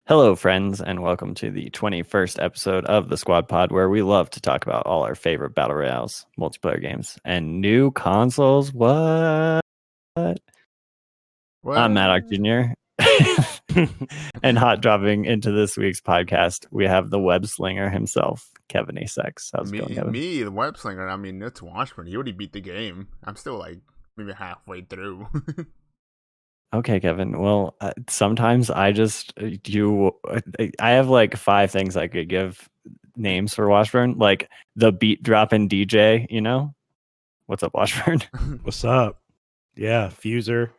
Hello, friends, and welcome to the 21st episode of the Squad Pod, where we love to talk about all our favorite battle royales, multiplayer games, and new consoles. What? I'm Maddox Jr. And hot dropping into this week's podcast, we have the web slinger himself, Kevin Asex. How's it going, Kevin? Me, the web slinger. I mean, it's Washburn. He already beat the game. I'm still like maybe halfway through. Okay, Kevin. Well, sometimes I have like 5 things I could give names for Washburn, like the beat dropping DJ. You know, what's up, Washburn? What's up? Yeah, Fuser,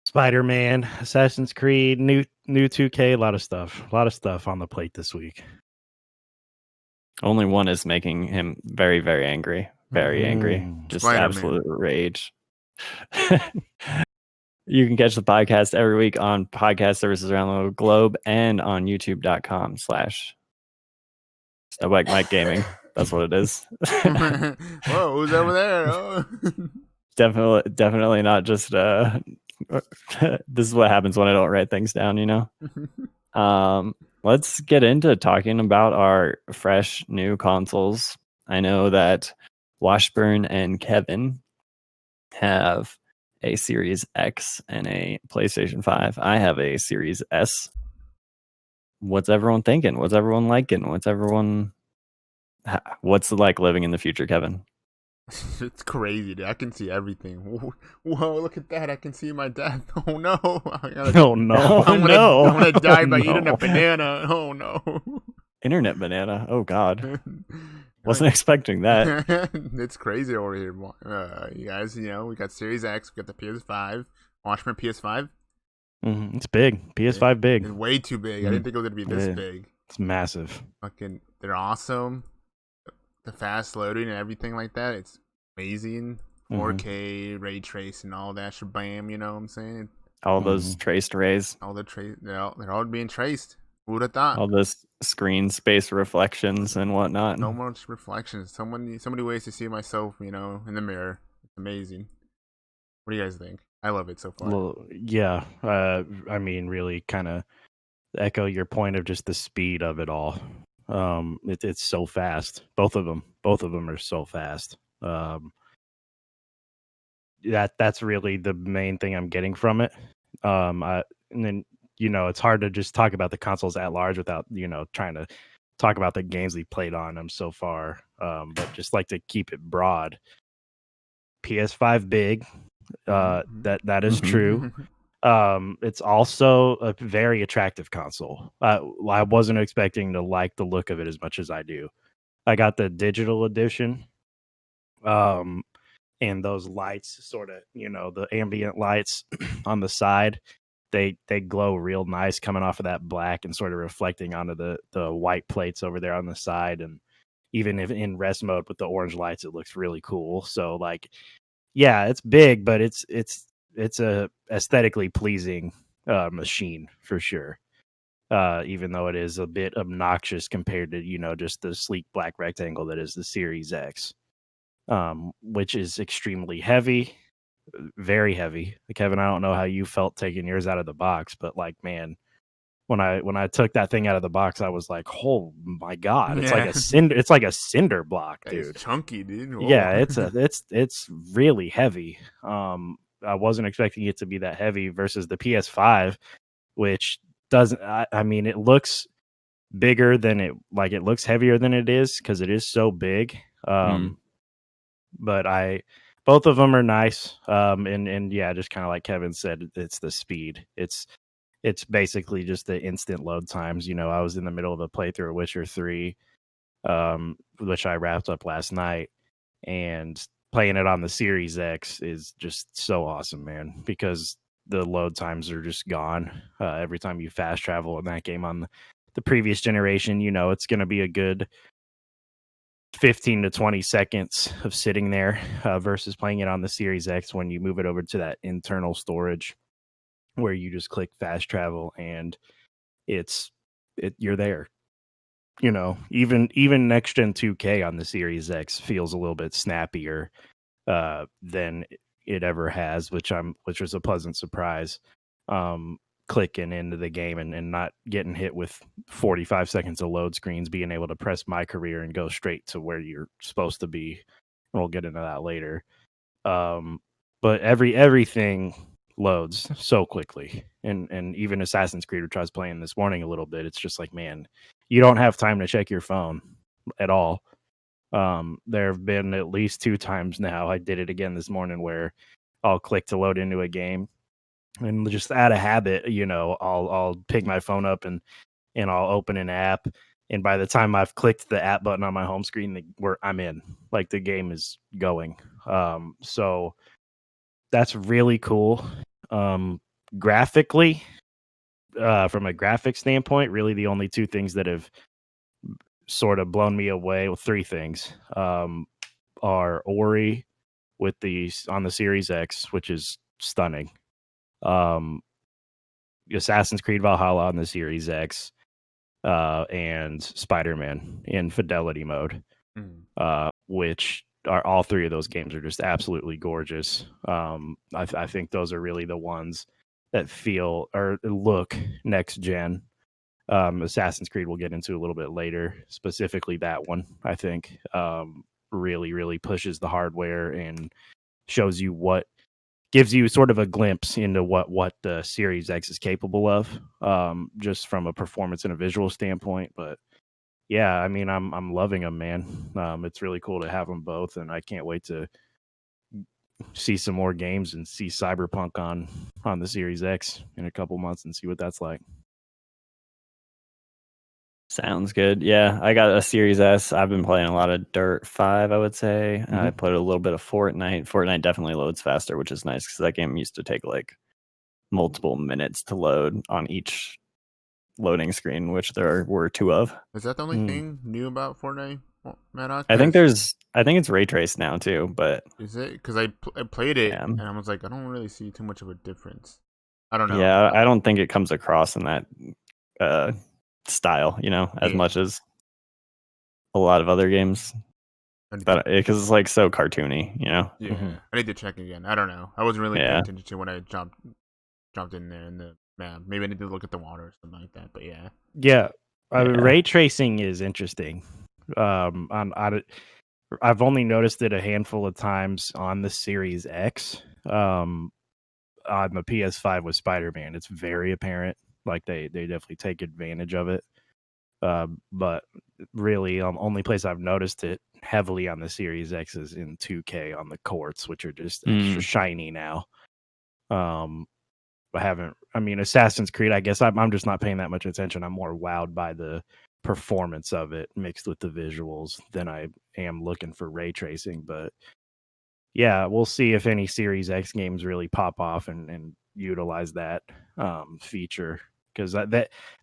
Spider-Man, Assassin's Creed, new 2K, a lot of stuff on the plate this week. Only one is making him very, very angry. Very angry. Just Spider-Man. Absolute rage. You can catch the podcast every week on podcast services around the globe and on youtube.com/Mike Gaming. That's what it is. Whoa, who's over there? Oh. Definitely not just this is what happens when I don't write things down, you know. Let's get into talking about our fresh new consoles. I know that Washburn and Kevin have a Series X and a PlayStation 5. I have a Series S. What's everyone thinking? What's everyone liking? What's it like living in the future, Kevin? It's crazy, dude. I can see everything. Whoa, look at that. I can see my death. Oh, no. Oh, no. I'm going to die by eating a banana. Oh, no. Internet banana. Oh, God. Wasn't expecting that. It's crazy over here. You guys, we got Series X. We got the PS5. Washburn PS5. It's big. PS5 big. It's way too big. I didn't think it was going to be this big. It's massive. They're awesome. The fast loading and everything like that, it's amazing. 4K ray trace and all that shabam, you know what I'm saying? All those traced rays. They're all being traced. Who would have thought? All this screen space reflections and whatnot. So much reflections. So many ways to see myself, in the mirror. It's amazing. What do you guys think? I love it so far. Well, yeah. I mean, really kind of echo your point of just the speed of it all. It's so fast. Both of them are so fast. That's really the main thing I'm getting from it. And then it's hard to just talk about the consoles at large without trying to talk about the games we played on them so far. But just like to keep it broad. PS5 big. That is true. It's also a very attractive console. I wasn't expecting to like the look of it as much as I do. I got the digital edition. And those lights sort of, the ambient lights on the side, they glow real nice coming off of that black and sort of reflecting onto the white plates over there on the side. And even if in rest mode with the orange lights, it looks really cool. So like, yeah, it's big, but it's a aesthetically pleasing machine for sure. Even though it is a bit obnoxious compared to, just the sleek black rectangle that is the Series X, which is extremely heavy, very heavy. Kevin, I don't know how you felt taking yours out of the box, but like, man, when I took that thing out of the box, I was like, oh my God, it's like a cinder block, dude. It's chunky, dude. Whoa. Yeah, it's really heavy. I wasn't expecting it to be that heavy versus the PS5, which doesn't. I mean, it looks bigger than it looks heavier than it is because it is so big. But both of them are nice. And yeah, just kind of like Kevin said, it's the speed. It's basically just the instant load times. I was in the middle of a playthrough of Witcher 3, which I wrapped up last night, and playing it on the Series X is just so awesome, man, because the load times are just gone. Every time you fast travel in that game on the previous generation, it's going to be a good 15 to 20 seconds of sitting there versus playing it on the Series X when you move it over to that internal storage where you just click fast travel and you're there. Even next gen 2K on the Series X feels a little bit snappier than it ever has, which was a pleasant surprise. clicking into the game and not getting hit with 45 seconds of load screens, being able to press my career and go straight to where you're supposed to be. And we'll get into that later. But everything loads so quickly. And even Assassin's Creed, which I was playing this morning a little bit, it's just like, man, you don't have time to check your phone at all. There have been at least 2 times now. I did it again this morning where I'll click to load into a game, and just out of habit, I'll pick my phone up and I'll open an app, and by the time I've clicked the app button on my home screen, I'm in. Like, the game is going. So that's really cool. Graphically, from a graphic standpoint, really the only 2 things that have sort of blown me away, well, 3 things, are Ori on the Series X, which is stunning. Assassin's Creed Valhalla on the Series X, and Spider-Man in fidelity mode, which are all 3 of those games are just absolutely gorgeous. I think those are really the ones that feel or look next gen. Assassin's Creed we'll get into a little bit later. Specifically, that one I think really, really pushes the hardware and shows you gives you sort of a glimpse into what the Series X is capable of, just from a performance and a visual standpoint. But yeah, I mean, I'm loving them, man. It's really cool to have them both, and I can't wait to see some more games and see Cyberpunk on the Series X in a couple months and see what that's like. Sounds good. Yeah, I got a Series S. I've been playing a lot of Dirt 5, I would say. I played a little bit of Fortnite. Fortnite definitely loads faster, which is nice because that game used to take like multiple minutes to load on each loading screen, which there were 2 of. Is that the only thing new about Fortnite, Maddox? I think it's ray traced now too, but is it? Because I played it and I was like, I don't really see too much of a difference. I don't know. Yeah, I don't think it comes across in that style, as much as a lot of other games. But because it's like so cartoony, Yeah, I need to check again. I don't know. I wasn't really paying attention to when I jumped in there in the map. Maybe I need to look at the water or something like that. But yeah. Ray tracing is interesting. I've only noticed it a handful of times on the Series X. On the PS5 with Spider-Man, it's very apparent. Like they definitely take advantage of it. But really, only place I've noticed it heavily on the Series X is in 2K on the courts, which are just extra shiny now. Assassin's Creed, I guess I'm just not paying that much attention. I'm more wowed by the performance of it mixed with the visuals than I am looking for ray tracing. But yeah, we'll see if any Series X games really pop off and utilize that feature. Because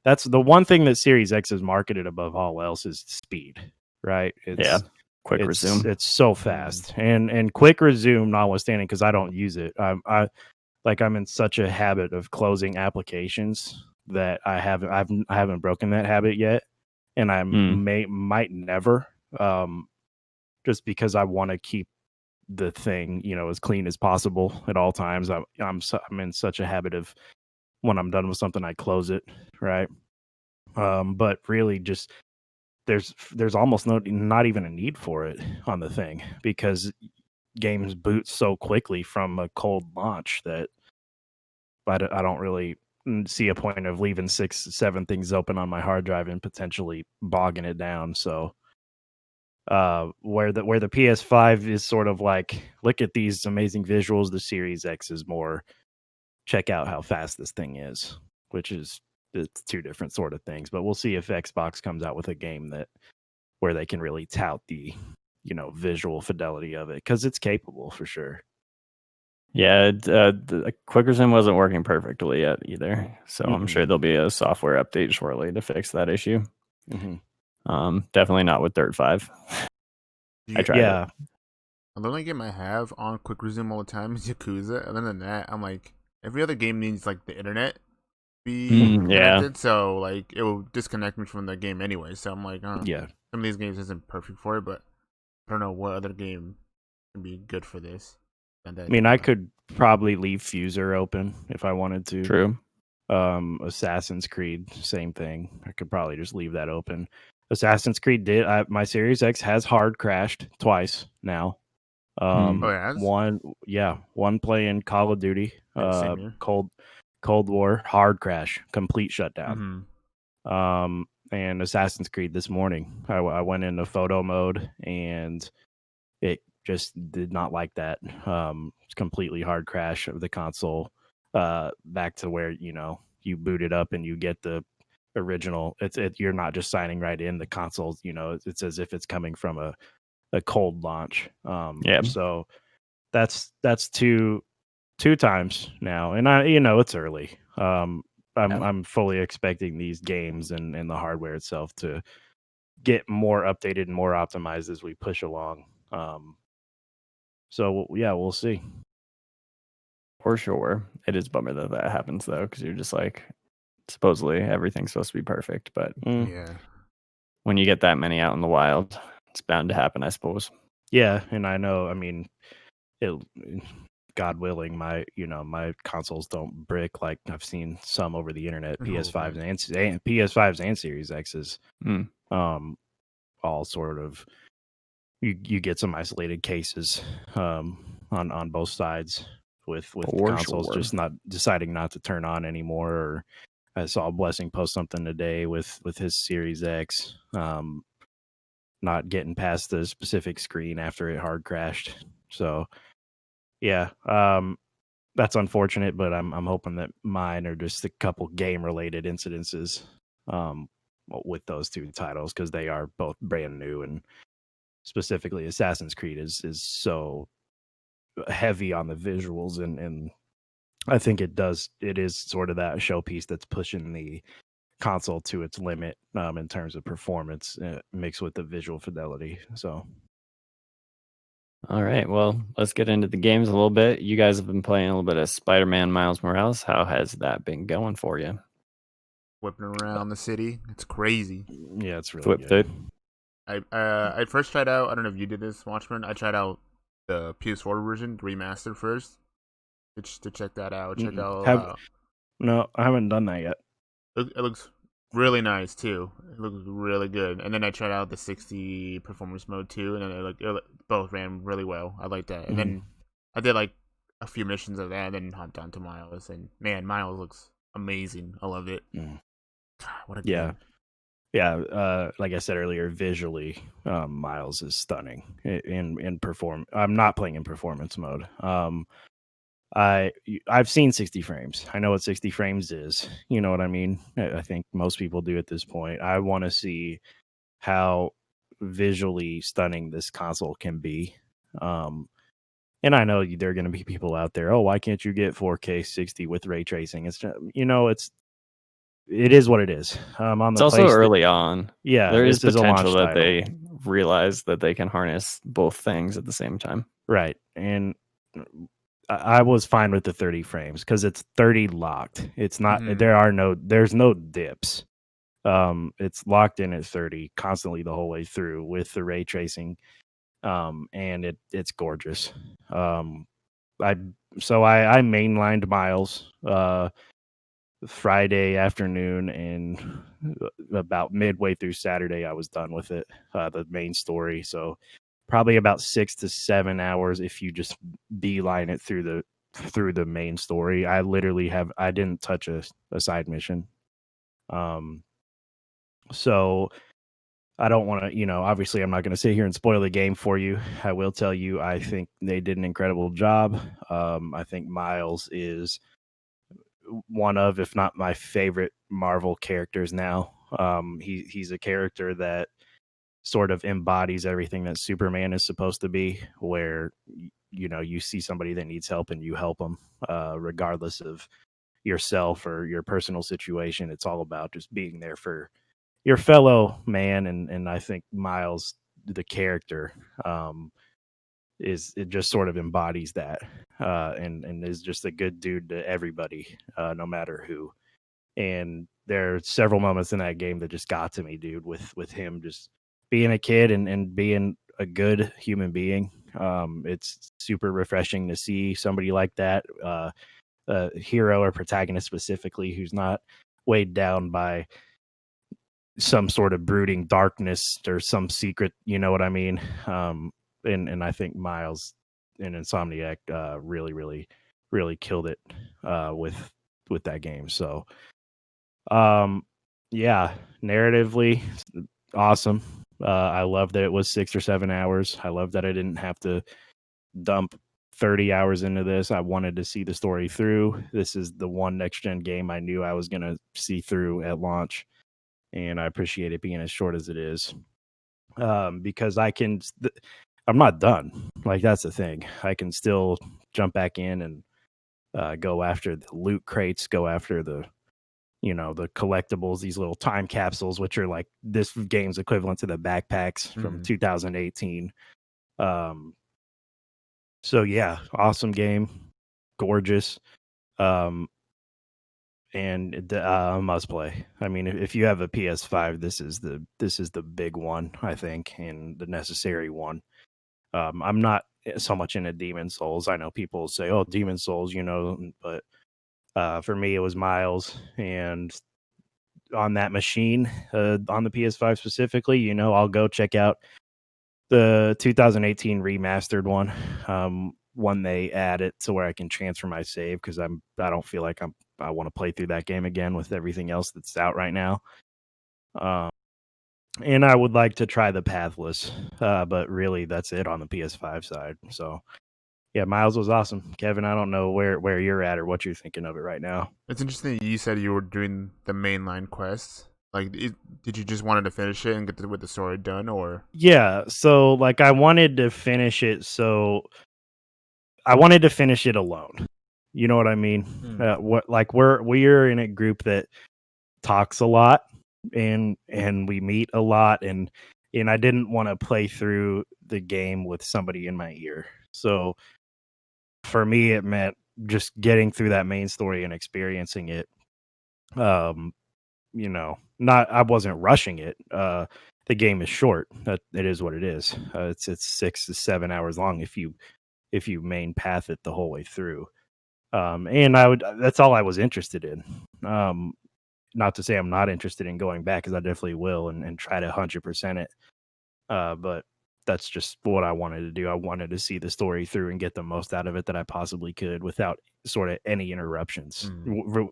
that's the one thing that Series X is marketed above all else is speed, right? Quick resume. It's so fast, and quick resume notwithstanding, because I don't use it. I'm in such a habit of closing applications that I haven't broken that habit yet, and I might never, just because I want to keep the thing as clean as possible at all times. I'm in such a habit of, when I'm done with something, I close it, right? But really, just there's almost not even a need for it on the thing, because games boot so quickly from a cold launch that I don't really see a point of leaving 6-7 things open on my hard drive and potentially bogging it down. So where the PS5 is sort of like, look at these amazing visuals, the Series X is more, check out how fast this thing is, which is, it's 2 different sort of things. But we'll see if Xbox comes out with a game where they can really tout the visual fidelity of it, because it's capable for sure. Yeah, the quick resume wasn't working perfectly yet either, so I'm sure there'll be a software update shortly to fix that issue. Definitely not with Dirt 5. I tried it. The only game I have on quick resume all the time is Yakuza. Other than that, I'm like, every other game needs like the internet be connected, so like it will disconnect me from the game anyway. So I'm like, some of these games isn't perfect for it, but I don't know what other game can be good for this. I mean, I could probably leave Fuser open if I wanted to. True. Assassin's Creed, same thing. I could probably just leave that open. Assassin's Creed my Series X has hard crashed twice now. Oh, it has? One playing Call of Duty, Yeah, same here. Cold War, hard crash, complete shutdown. Mm-hmm. And Assassin's Creed this morning, I went into photo mode and it just did not like that. It's completely hard crash of the console, back to where you boot it up and you get the original. You're not just signing right in the console. It's as if it's coming from a cold launch. Yeah. So that's two times now, and it's early. I'm fully expecting these games and the hardware itself to get more updated and more optimized as we push along. So yeah, we'll see. For sure. It is a bummer that happens though, because you're just like, supposedly everything's supposed to be perfect, but Yeah. when you get that many out in the wild, it's bound to happen, I suppose. Yeah, and I know. I mean, God willing, my consoles don't brick like I've seen some over the internet. PS5s and PS5s and Series X's, all sort of. You get some isolated cases on both sides with consoles just not deciding not to turn on anymore. Or I saw Blessing post something today with his Series X, not getting past the specific screen after it hard crashed. So yeah, that's unfortunate, but I'm hoping that mine are just a couple game related incidences with those two titles, because they are both brand new, and specifically Assassin's Creed is so heavy on the visuals, and I think it is sort of that showpiece that's pushing the console to its limit in terms of performance, mixed with the visual fidelity. So all right, well, let's get into the games a little bit. You guys have been playing a little bit of Spider-Man Miles Morales. How has that been going for you? Whipping around the city. It's crazy. Yeah, it's really good. I first tried out, I don't know if you did this, Watchman. I tried out the PS4 version, remastered first. To check that out. No, I haven't done that yet. It looks really nice too. It looks really good. And then I tried out the 60 performance mode too, and then it both ran really well. I like that. And then I did like a few missions of that, and then hopped on to Miles. And man, Miles looks amazing. I love it. God, what a game. Yeah, like I said earlier, visually, Miles is stunning in perform. I'm not playing in performance mode. I've seen 60 frames. I know what 60 frames is. You know what I mean? I think most people do at this point. I want to see how visually stunning this console can be. And I know there are going to be people out there, oh, why can't you get 4K 60 with ray tracing? It's it is what it is. It's also early on. Yeah, there is potential that they realize that they can harness both things at the same time. Right, and I was fine with the 30 frames because it's 30 locked. It's not. There's no dips. It's locked in at 30 constantly the whole way through with the ray tracing, and it's gorgeous. I mainlined Miles Friday afternoon, and about midway through Saturday I was done with it, the main story. So probably about 6 to 7 hours if you just beeline it through the main story. I didn't touch a side mission. So I don't want to, obviously I'm not going to sit here and spoil the game for you. I will tell you, I think they did an incredible job. I think Miles is one of, if not my favorite Marvel characters now. He's a character that sort of embodies everything that Superman is supposed to be, where you see somebody that needs help and you help them, regardless of yourself or your personal situation. It's all about just being there for your fellow man, and I think Miles, the character, it just sort of embodies that, and is just a good dude to everybody, no matter who. And there are several moments in that game that just got to me, dude, with him just being a kid and being a good human being. It's super refreshing to see somebody like that, hero or protagonist specifically who's not weighed down by some sort of brooding darkness or some secret, you know what I mean? And I think Miles and Insomniac really, really, really killed it with that game. So, yeah, narratively awesome. I love that it was 6 or 7 hours. I love that I didn't have to dump 30 hours into this. I wanted to see the story through. This is the one next gen game I knew I was going to see through at launch, and I appreciate it being as short as it is. Because I'm not done. Like, that's the thing. I can still jump back in and go after the loot crates, go after the collectibles, these little time capsules, which are like this game's equivalent to the backpacks from 2018. So yeah, awesome game, gorgeous, and must play. I mean, if you have a PS5, this is the big one, I think, and the necessary one. I'm not so much into Demon Souls. I know people say, "Oh, Demon Souls," but for me, it was Miles, and on that machine, on the PS5 specifically, I'll go check out the 2018 remastered one. When they add it to where I can transfer my save, because I don't feel like I want to play through that game again with everything else that's out right now. And I would like to try the Pathless, but really that's it on the PS5 side. So yeah, Miles was awesome. Kevin, I don't know where you're at or what you're thinking of it right now. It's interesting you said you were doing the mainline quests. Like, did you just wanted to finish it and get with the story done, or? Yeah, so like I wanted to finish it, so I wanted to finish it alone. You know what I mean? We're in a group that talks a lot and we meet a lot, and I didn't want to play through the game with somebody in my ear. So for me, it meant just getting through that main story and experiencing it. I wasn't rushing it. The game is short. It is what it is. It's 6 to 7 hours long if you main path it the whole way through. And that's all I was interested in. Not to say I'm not interested in going back, because I definitely will and try to 100% it. But that's just what I wanted to do. I wanted to see the story through and get the most out of it that I possibly could without sort of any interruptions,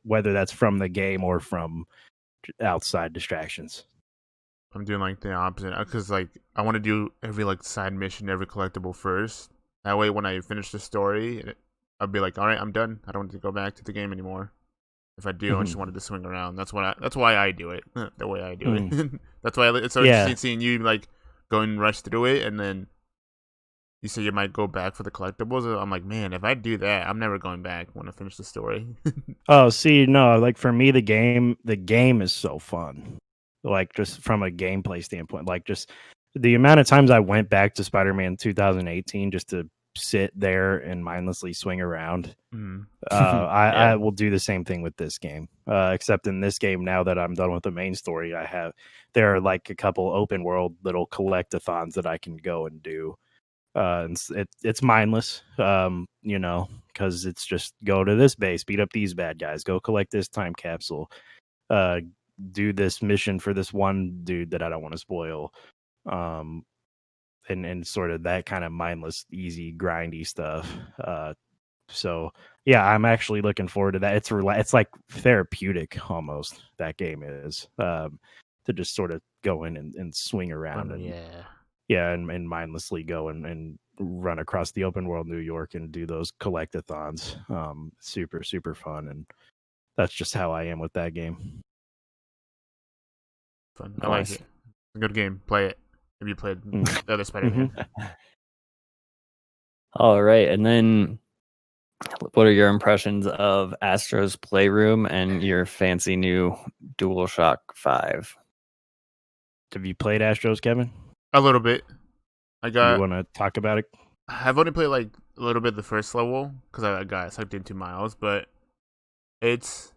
whether that's from the game or from outside distractions. I'm doing like the opposite, because like I want to do every like side mission, every collectible first. That way, when I finish the story, I'll be like, all right, I'm done. I don't want to go back to the game anymore. If I do, I just wanted to swing around. That's why I do it the way I do it. That's why it's so interesting seeing you like go and rush through it, and then you say you might go back for the collectibles. I'm like, man, if I do that, I'm never going back when I finish the story. Oh, see, no, like for me, the game is so fun. Like, just from a gameplay standpoint, like just the amount of times I went back to Spider-Man 2018 just to sit there and mindlessly swing around. I will do the same thing with this game, except in this game, now that I'm done with the main story, there are like a couple open world little collectathons that I can go and do. And it's mindless, because it's just go to this base, beat up these bad guys, go collect this time capsule, do this mission for this one dude that I don't want to spoil, and sort of that kind of mindless, easy, grindy stuff. So yeah, I'm actually looking forward to that. It's like therapeutic almost, that game is, to just sort of go in and swing around and mindlessly go and run across the open world New York and do those collectathons. Super, super fun. And that's just how I am with that game. Fun. I like it. It's a good game. Play it. If you played the other Spider-Man. All right. And then what are your impressions of Astro's Playroom and your fancy new DualShock 5? Have you played Astros, Kevin? A little bit. You want to talk about it? I've only played like a little bit the first level because I got sucked into Miles, but it's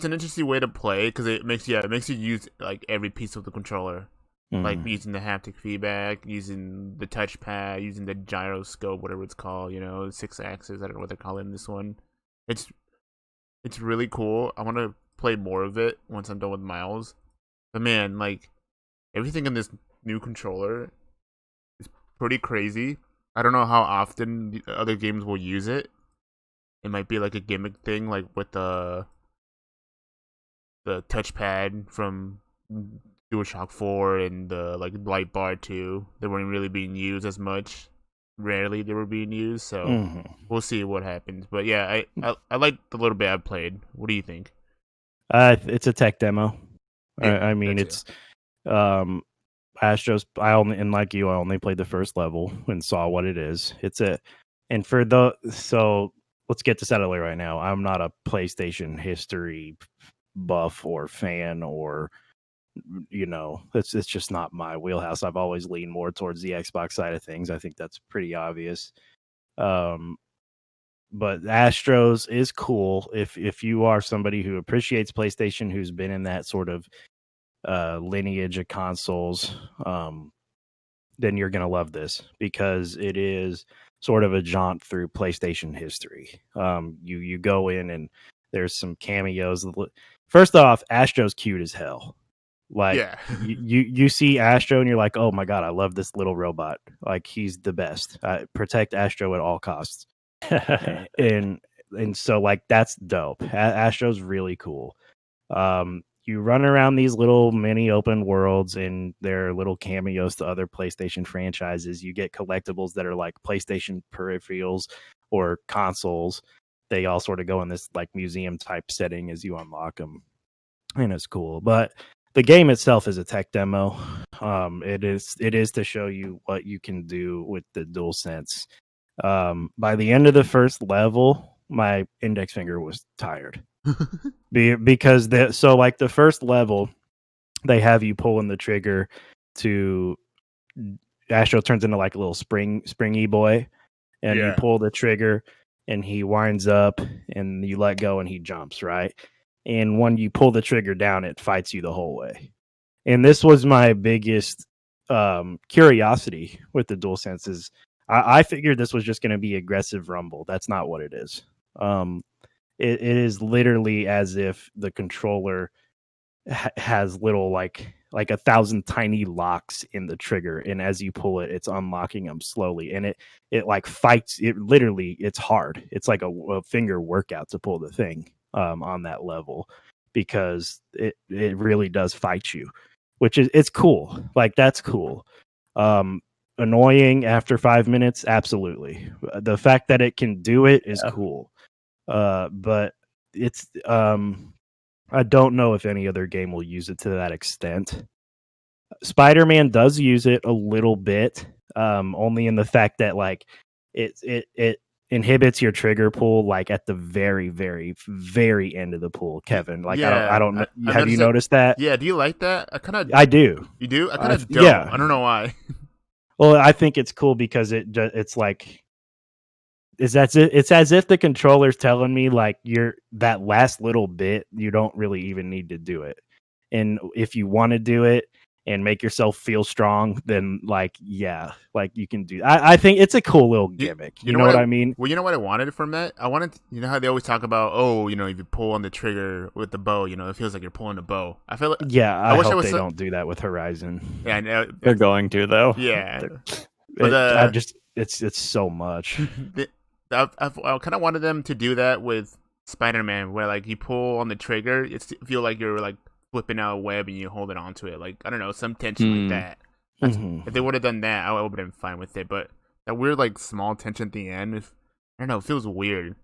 an interesting way to play because it makes you use like every piece of the controller, like using the haptic feedback, using the touchpad, using the gyroscope, whatever it's called, 6 axis. I don't know what they're calling this one. It's it's really cool. I want to play more of it once I'm done with Miles. But man, like everything in this new controller is pretty crazy. I don't know how often the other games will use it. It might be like a gimmick thing, like with the touchpad from DualShock 4 and the like light bar 2. They weren't really being used as much. Rarely they were being used, so we'll see what happens. But yeah, I like the little bit I played. What do you think? It's a tech demo. Yeah, I mean, it's Astros. I only played the first level and saw what it is. So let's get this out of the way right now. I'm not a PlayStation history buff or fan, or it's just not my wheelhouse. I've always leaned more towards the Xbox side of things. I think that's pretty obvious. But Astros is cool if you are somebody who appreciates PlayStation, who's been in that sort of lineage of consoles. Then you're gonna love this because it is sort of a jaunt through PlayStation history. You go in and there's some cameos. First off, Astro's cute as hell. Like yeah. you see Astro and you're like, oh my god, I love this little robot. Like he's the best. Protect Astro at all costs. and so like that's dope. Astro's really cool. You run around these little mini open worlds and they're little cameos to other PlayStation franchises. You get collectibles that are like PlayStation peripherals or consoles. They all sort of go in this like museum type setting as you unlock them, and it's cool. But the game itself is a tech demo. It is to show you what you can do with the DualSense. By the end of the first level, my index finger was tired. Because the first level, they have you pulling the trigger to Astro turns into like a little springy boy, and you pull the trigger and he winds up and you let go and he jumps, right? And when you pull the trigger down, it fights you the whole way. And this was my biggest curiosity with the DualSense is I figured this was just going to be aggressive rumble. That's not what it is. It is literally as if the controller has little like 1,000 tiny locks in the trigger, and as you pull it, it's unlocking them slowly, and it like fights. It literally, it's hard. It's like a finger workout to pull the thing on that level, because it really does fight you, which is it's cool. Like that's cool. Annoying after 5 minutes, absolutely. The fact that it can do it is cool. But it's I don't know if any other game will use it to that extent. Spider-Man does use it a little bit, only in the fact that like it inhibits your trigger pull like at the very, very, very end of the pool, Kevin. Like I don't have you noticed that? Yeah, do you like that? I do. You do? I kind of don't. Yeah. I don't know why. Well, I think it's cool because it's like it's as if the controller's telling me like you're that last little bit, you don't really even need to do it. And if you want to do it and make yourself feel strong, then like you can do. I think it's a cool little gimmick. You know what I mean? Well, you know what I wanted from that? I wanted, you know how they always talk about, if you pull on the trigger with the bow, it feels like you're pulling a bow. I feel like I hope they don't do that with Horizon. Yeah, I know they're going to though. Yeah, but it's so much. I kind of wanted them to do that with Spider-Man, where like you pull on the trigger, it feel like you're like flipping out a web and you hold it onto it. Like I don't know, some tension like that. If they would have done that, I would have been fine with it. But that weird like small tension at the end, I don't know, it feels weird.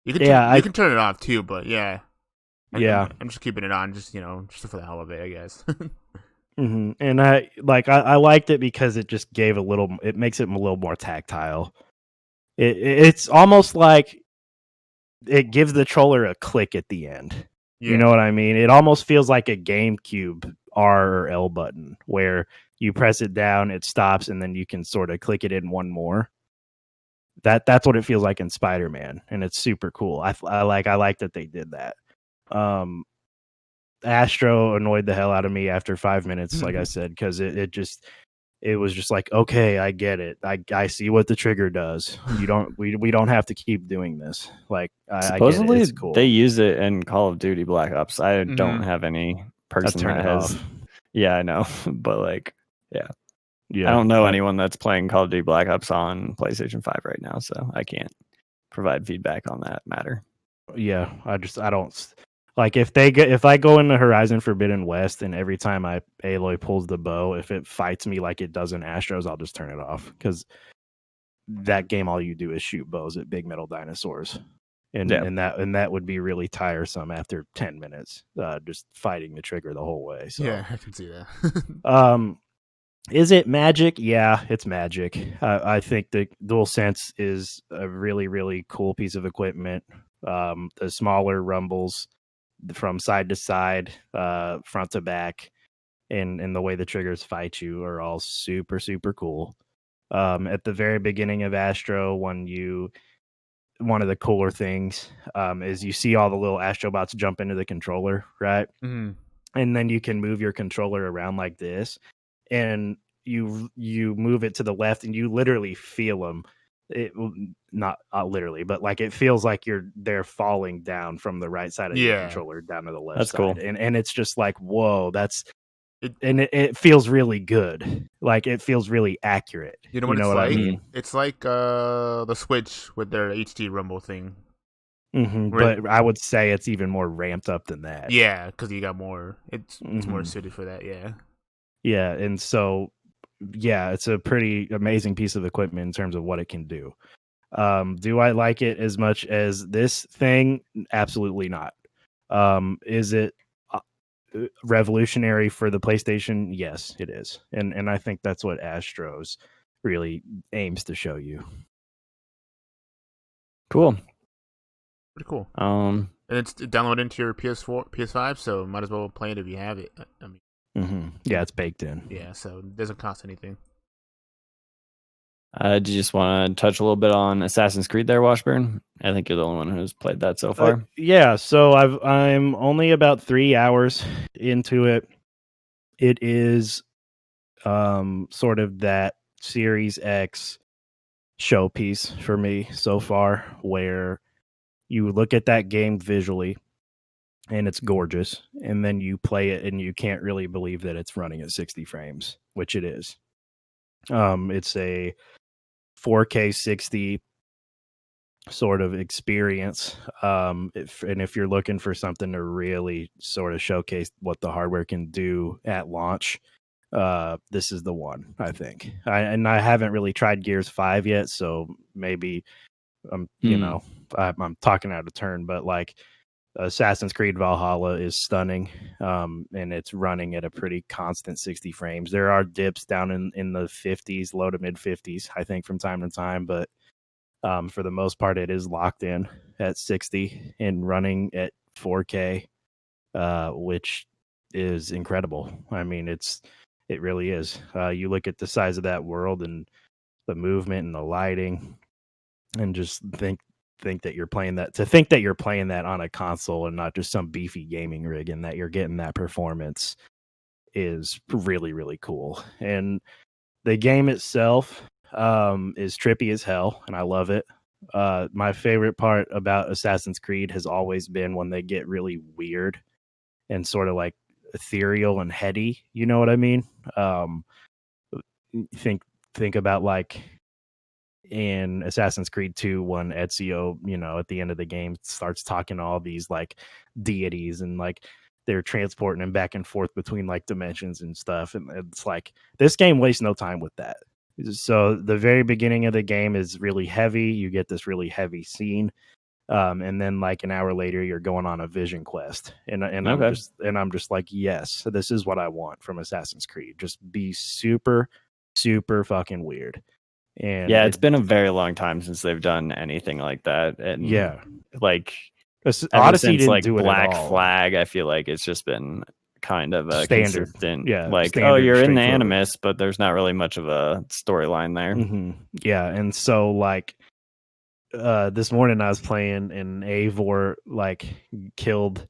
You can turn it off too, but I'm just keeping it on, just for the hell of it, I guess. And I liked it because it just gave it makes it a little more tactile. It's almost like it gives the controller a click at the end. Yeah. You know what I mean? It almost feels like a GameCube R or L button where you press it down, it stops, and then you can sort of click it in one more. That's what it feels like in Spider-Man, and it's super cool. I like that they did that. Astro annoyed the hell out of me after 5 minutes, like I said, because it just it was just like, okay, I get it. I see what the trigger does. You don't we don't have to keep doing this. Like I get it. Supposedly It's cool. they use it in Call of Duty Black Ops. I don't have any person turn that it has. off. Yeah, I know, but like, yeah, Yeah, I don't know anyone that's playing Call of Duty Black Ops on PlayStation 5 right now, so I can't provide feedback on that matter. Yeah, I don't like if I go into Horizon Forbidden West and every time Aloy pulls the bow, if it fights me like it does in Astros, I'll just turn it off because that game all you do is shoot bows at big metal dinosaurs, and that would be really tiresome after 10 minutes, just fighting the trigger the whole way. So yeah, I can see that. Is it magic? Yeah, it's magic. I think the DualSense is a really, really cool piece of equipment. The smaller rumbles from side to side, front to back, and the way the triggers fight you are all super, super cool. At the very beginning of Astro, one of the cooler things is you see all the little Astrobots jump into the controller, right? Mm-hmm. And then you can move your controller around like this, and you move it to the left, and you literally feel them. It not literally, but like it feels like they're falling down from the right side of your controller down to the left That's side, cool. and it's just like, whoa, it feels really good. Like it feels really accurate. You know what I mean? It's like the Switch with their HD Rumble thing. Mm-hmm, but I would say it's even more ramped up than that. Yeah, because you got more. It's more suited for that. Yeah. Yeah, and so yeah, it's a pretty amazing piece of equipment in terms of what it can do. Do I like it as much as this thing? Absolutely not. Is it revolutionary for the PlayStation? Yes, it is, and I think that's what Astros really aims to show you. Cool. Pretty cool. And it's downloaded into your PS4, PS5, so might as well play it if you have it. I mean, yeah, it's baked in. Yeah, so it doesn't cost anything. Do you just want to touch a little bit on Assassin's Creed there, Washburn? I think you're the only one who's played that so far. Yeah, so I'm only about 3 hours into it. It is sort of that Series X showpiece for me so far, where you look at that game visually and it's gorgeous, and then you play it and you can't really believe that it's running at 60 frames, which it is. It's a 4K 60 sort of experience. If you're looking for something to really sort of showcase what the hardware can do at launch, this is the one, I think. I haven't really tried Gears 5 yet, so maybe I'm talking out of turn, but like Assassin's Creed Valhalla is stunning, and it's running at a pretty constant 60 frames. There are dips down in the 50s, low to mid 50s, I think, from time to time, but for the most part, it is locked in at 60 and running at 4K, which is incredible. I mean, it really is. You look at the size of that world and the movement and the lighting, and just think that you're playing that. To think that you're playing that on a console and not just some beefy gaming rig, and that you're getting that performance is really, really cool. And the game itself is trippy as hell, and I love it. My favorite part about Assassin's Creed has always been when they get really weird and sort of like ethereal and heady. You know what I mean? Think about like in Assassin's Creed 2 when Ezio, at the end of the game starts talking to all these like deities, and like they're transporting him back and forth between like dimensions and stuff. And it's like this game wastes no time with that. So the very beginning of the game is really heavy. You get this really heavy scene. And then like an hour later, you're going on a vision quest. And Okay. I'm just like, yes, this is what I want from Assassin's Creed. Just be super, super fucking weird. And yeah, it's been a very long time since they've done anything like that. And yeah, like Odyssey since didn't like do it Black at all. Flag, I feel like it's just been kind of a Standard. consistent, Standard, you're in the Animus, but there's not really much of a storyline there. Mm-hmm. Yeah, and so like this morning I was playing, and Eivor like killed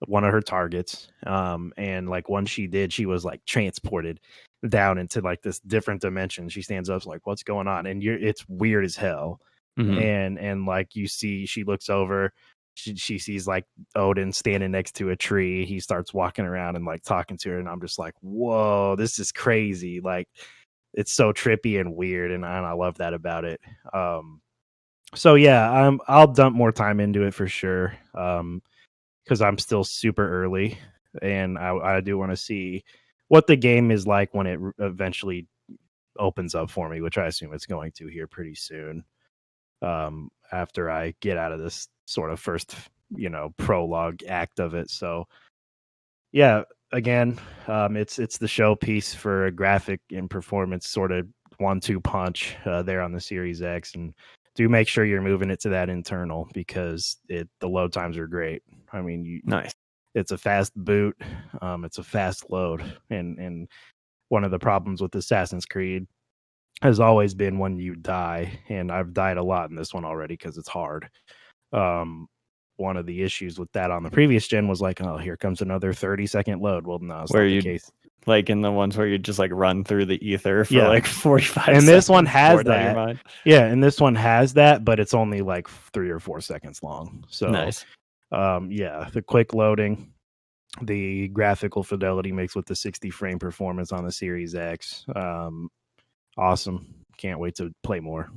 one of her targets. And like once she did, she was like transported down into like this different dimension. She stands up like, what's going on? And it's weird as hell. And like you see, she looks over, she sees like Odin standing next to a tree. He starts walking around and like talking to her, and I'm just like, whoa, this is crazy. Like it's so trippy and weird, and I love that about it. So yeah, I'll dump more time into it for sure. Because I'm still super early, and I do want to see what the game is like when it eventually opens up for me, which I assume it's going to here pretty soon. After I get out of this sort of first, prologue act of it. So yeah, again, it's the showpiece for a graphic and performance sort of 1-2 punch there on the Series X, and do make sure you're moving it to that internal because the load times are great. I mean, nice. It's a fast boot, it's a fast load, and one of the problems with Assassin's Creed has always been when you die, and I've died a lot in this one already because it's hard. One of the issues with that on the previous gen was like, oh, here comes another 30-second load. Well, no, it's not the case. Like in the ones where you just like run through the ether for like 45 and seconds. This one has that. Yeah, and this one has that, but it's only like 3 or 4 seconds long. So nice. The quick loading, the graphical fidelity mixed with the 60 frame performance on the Series X. Awesome. Can't wait to play more.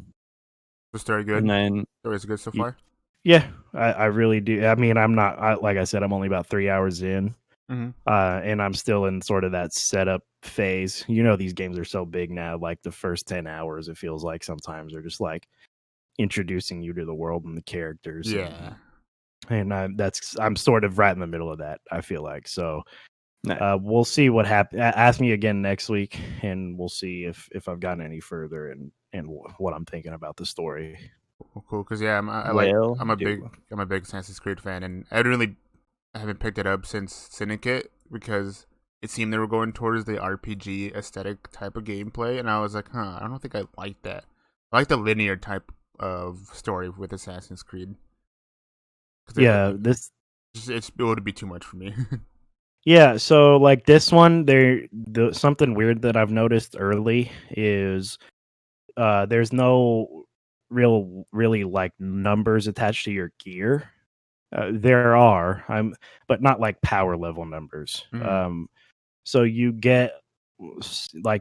The story good? And then story's good so far? Yeah, I really do. I mean, like I said, I'm only about 3 hours in. And I'm still in sort of that setup phase. These games are so big now, like the first 10 hours, it feels like sometimes they're just like introducing you to the world and the characters. Yeah. And I'm sort of right in the middle of that, I feel like. So we'll see what happens. Ask me again next week, and we'll see if I've gotten any further and what I'm thinking about the story. Cool, because yeah, I'm a big Assassin's Creed fan, and I haven't picked it up since Syndicate because it seemed they were going towards the RPG aesthetic type of gameplay, and I was like, I don't think I like that. I like the linear type of story with Assassin's Creed. Yeah, it would be too much for me. Yeah, so like this one, something weird that I've noticed early is there's no really like numbers attached to your gear. There are, but not like power level numbers. So you get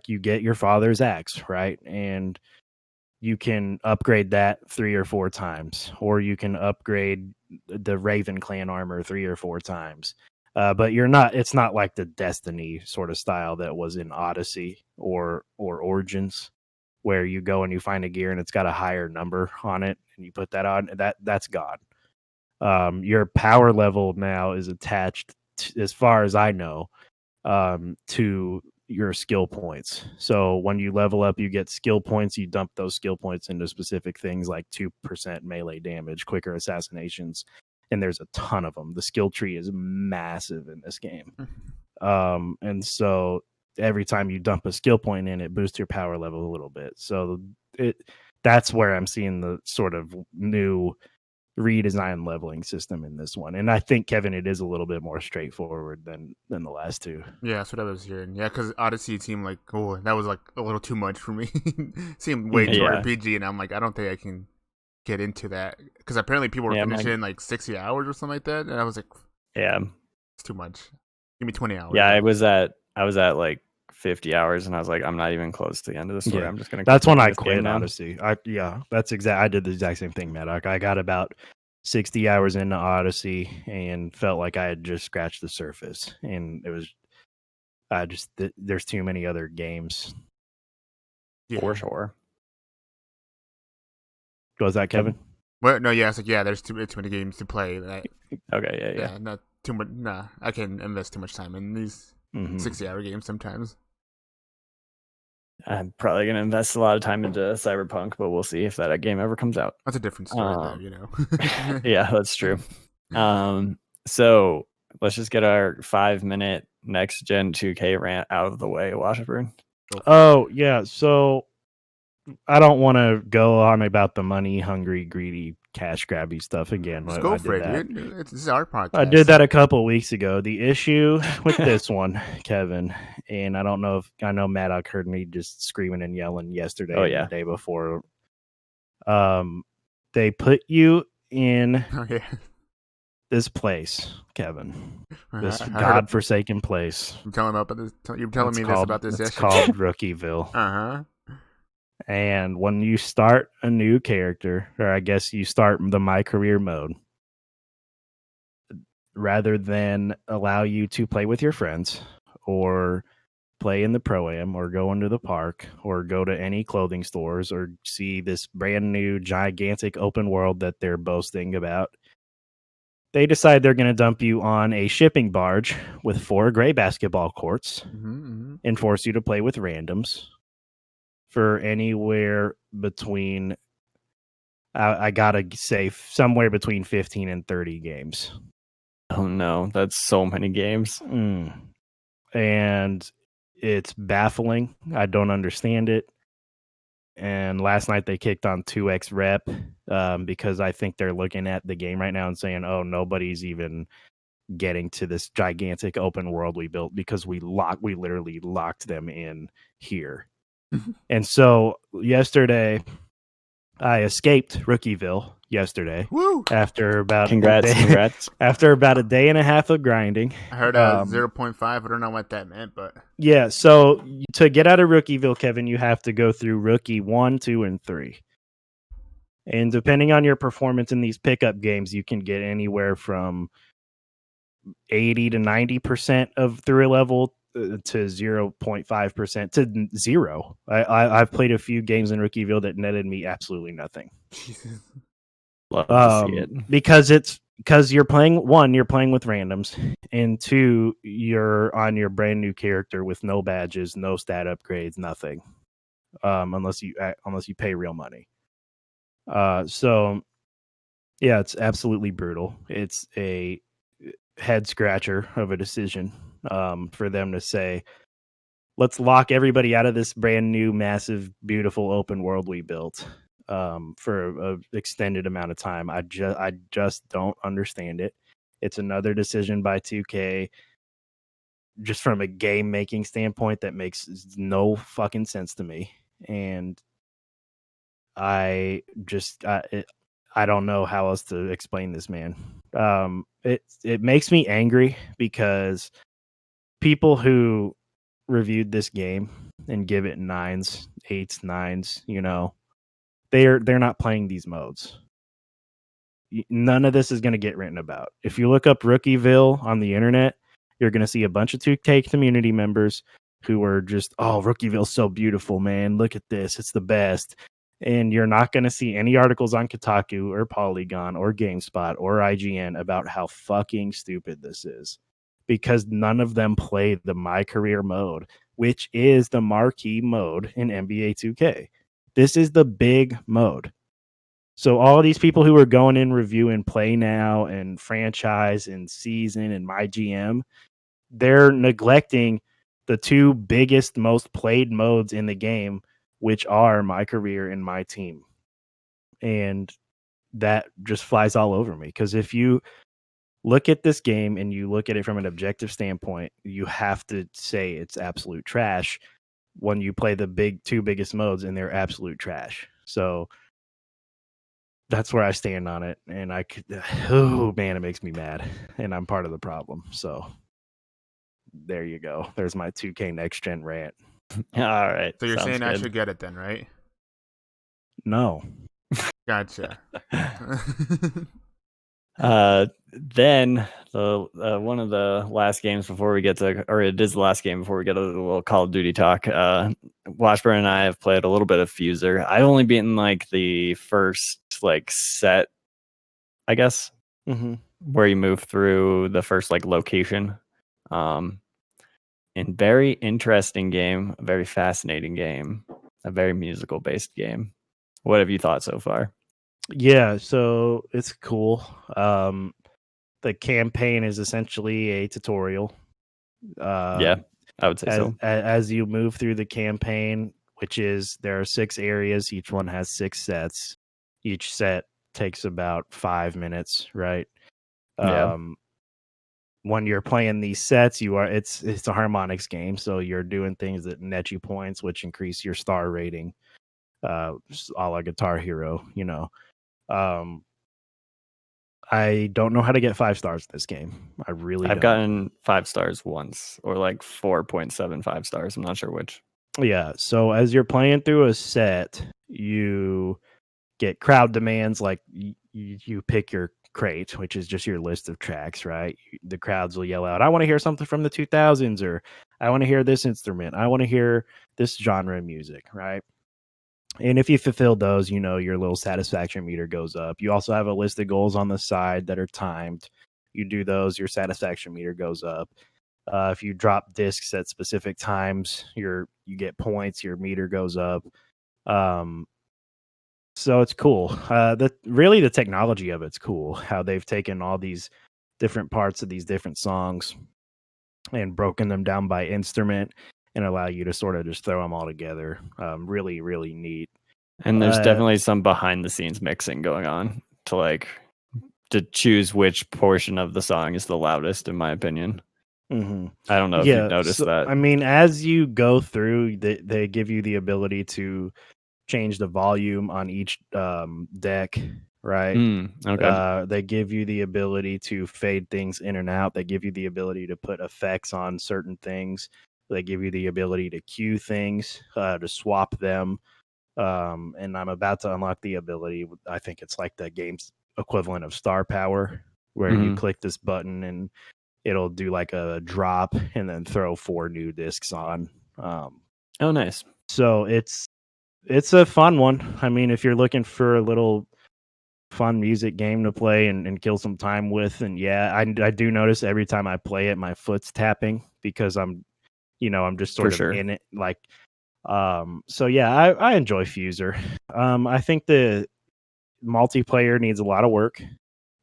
your father's axe, right? And you can upgrade that 3 or 4 times, or you can upgrade the Raven Clan armor 3 or 4 times. But it's not like the Destiny sort of style that was in Odyssey or Origins, where you go and you find a gear and it's got a higher number on it and you put that on. That's gone. Your power level now is attached, as far as I know, to your skill points. So when you level up, you get skill points. You dump those skill points into specific things like 2% melee damage, quicker assassinations, and there's a ton of them. The skill tree is massive in this game. And so every time you dump a skill point in, it boosts your power level a little bit. So that's where I'm seeing the sort of new redesign leveling system in this one. And I think, Kevin, it is a little bit more straightforward than the last two. Yeah, that's what I was hearing. Yeah, because Odyssey seemed like, that was like a little too much for me. Seemed way too RPG, and I'm like, I don't think I can get into that. Because apparently people were finishing in like 60 hours or something like that, and I was like, it's too much. Give me 20 hours. Yeah, I was at like 50 hours, and I was like, I'm not even close to the end of the story. I'm just gonna. That's when I quit Odyssey. I did the exact same thing, Matt. I got about 60 hours into Odyssey and felt like I had just scratched the surface, and it was there's too many other games. For sure. Was that Kevin? Well, no, it's like there's too many games to play. Okay, yeah. Not too much. Nah, I can invest too much time in these 60-hour games sometimes. I'm probably gonna invest a lot of time into Cyberpunk, but we'll see if that game ever comes out. That's a different story, though, Yeah, that's true. So let's just get our 5-minute next gen 2K rant out of the way, Washburn. Oh yeah, so I don't want to go on about the money hungry, greedy cash grabby stuff again. Just go for it, that. dude. This is our podcast. I did that a couple weeks ago. The issue with this one, Kevin, and I don't know if I know Maddock heard me just screaming and yelling yesterday and the day before. They put you in this place, Kevin. This godforsaken place. I'm telling about this. You're telling me this about this. It's called Rookieville. And when you start a new character, or I guess you start the My Career mode, rather than allow you to play with your friends or play in the Pro-Am or go into the park or go to any clothing stores or see this brand new gigantic open world that they're boasting about, they decide they're going to dump you on a shipping barge with 4 gray basketball courts and force you to play with randoms for anywhere between, I gotta say, somewhere between 15 and 30 games. Oh no, that's so many games. And it's baffling. I don't understand it. And last night they kicked on 2x rep because I think they're looking at the game right now and saying, oh, nobody's even getting to this gigantic open world we built because we literally locked them in here. And so yesterday I escaped Rookieville yesterday. Woo! After about congrats. After about a day and a half of grinding. I heard 0.5. I don't know what that meant, but yeah. So to get out of Rookieville, Kevin, you have to go through Rookie 1, 2, and 3. And depending on your performance in these pickup games, you can get anywhere from 80 to 90% of through a level to 0.5% to 0. I've played a few games in Rookieville that netted me absolutely nothing. Love to see it. Because you're playing with randoms, and 2, you're on your brand new character with no badges, no stat upgrades, nothing, unless you pay real money. So yeah, it's absolutely brutal. It's a head scratcher of a decision for them to say, let's lock everybody out of this brand new, massive, beautiful open world we built for an extended amount of time. I just don't understand it. It's another decision by 2K, just from a game making standpoint, that makes no fucking sense to me. And I don't know how else to explain this, man. It makes me angry because people who reviewed this game and give it 9s, 8s, 9s, they're not playing these modes. None of this is going to get written about. If you look up Rookieville on the internet, you're going to see a bunch of 2K community members who are just, oh, Rookieville's so beautiful, man. Look at this. It's the best. And you're not going to see any articles on Kotaku or Polygon or GameSpot or IGN about how fucking stupid this is, because none of them play the My Career mode, which is the marquee mode in NBA 2K. This is the big mode. So all these people who are going in reviewing Play Now and Franchise and Season and My GM, they're neglecting the 2 biggest, most played modes in the game, which are My Career and My Team. And that just flies all over me, because if you look at this game and you look at it from an objective standpoint, you have to say it's absolute trash when you play the 2 biggest modes and they're absolute trash. So that's where I stand on it. And oh man, it makes me mad, and I'm part of the problem. So there you go. There's my 2K next gen rant. All right. So you're saying good. I should get it then, right? No. Gotcha. Then one of the last games before we get to, or it is the last game before we get a little Call of Duty talk. Washburn and I have played a little bit of Fuser. I've only beaten the first set, I guess, where you move through the first location. And very interesting game, a very fascinating game, a very musical based game. What have you thought so far? Yeah, so it's cool. The campaign is essentially a tutorial. Yeah, I would say so. As you move through the campaign, which is, there are 6 areas, each one has 6 sets. Each set takes about 5 minutes, right? Yeah. When you're playing these sets, it's a harmonics game, so you're doing things that net you points, which increase your star rating, just a la Guitar Hero, you know. Um, I don't know how to get 5 stars in this game. I really I've don't. gotten 5 stars once, or like 4.75 stars. I'm not sure which. Yeah. So as you're playing through a set, you get crowd demands, like you pick your crate, which is just your list of tracks, right? The crowds will yell out, "I want to hear something from the 2000s," or "I want to hear this instrument. I want to hear this genre of music," right? And if you fulfill those, you know, your little satisfaction meter goes up. You also have a list of goals on the side that are timed. You do those, your satisfaction meter goes up. If you drop discs at specific times, you get points. Your meter goes up. Um, so it's cool. The technology of it's cool. How they've taken all these different parts of these different songs and broken them down by instrument and allow you to sort of just throw them all together. Really, really neat. And there's definitely some behind the scenes mixing going on to choose which portion of the song is the loudest, in my opinion. Mm-hmm. I don't know if you've noticed that. I mean, as you go through, they give you the ability to change the volume on each deck, right? Okay. They give you the ability to fade things in and out. They give you the ability to put effects on certain things. They give you the ability to cue things, to swap them. And I'm about to unlock the ability. I think it's like the game's equivalent of star power, where you click this button and it'll do like a drop and then throw 4 new discs on. Oh, nice. So it's a fun one. I mean, if you're looking for a little fun music game to play and kill some time with, and yeah, I do notice every time I play it, my foot's tapping because I'm just sort of in it. Like, so yeah, I enjoy Fuser. I think the multiplayer needs a lot of work.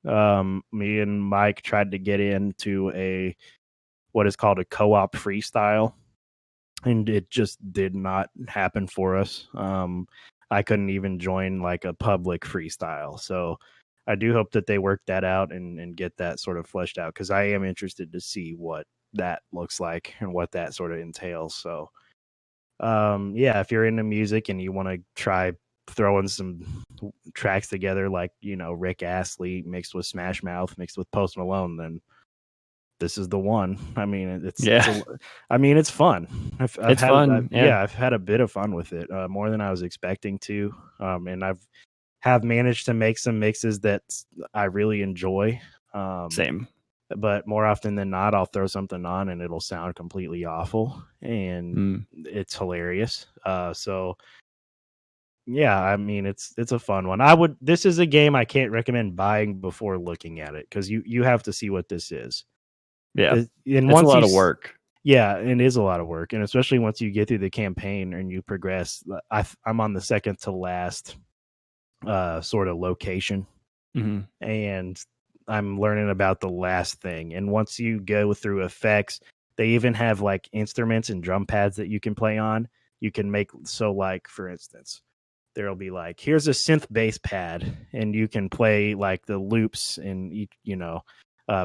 Me and Mike tried to get into what is called a co-op freestyle, and it just did not happen for us. I couldn't even join like a public freestyle. So I do hope that they work that out and get that sort of fleshed out, because I am interested to see what that looks like and what that sort of entails. So yeah, if you're into music and you want to try throwing some tracks together, like, Rick Astley mixed with Smash Mouth mixed with Post Malone, then this is the one. I mean, it's fun. I've had a bit of fun with it, more than I was expecting to. And have managed to make some mixes that I really enjoy. Same. But more often than not, I'll throw something on and it'll sound completely awful, and it's hilarious. So yeah, I mean, it's a fun one. This is a game I can't recommend buying before looking at it, because you have to see what this is. Yeah, and it's a lot of work. Yeah, it is a lot of work, and especially once you get through the campaign and you progress. I'm on the second to last sort of location, and I'm learning about the last thing. And once you go through effects, they even have like instruments and drum pads that you can play on. You can make, so like, for instance, there'll be like, here's a synth bass pad, and you can play like the loops and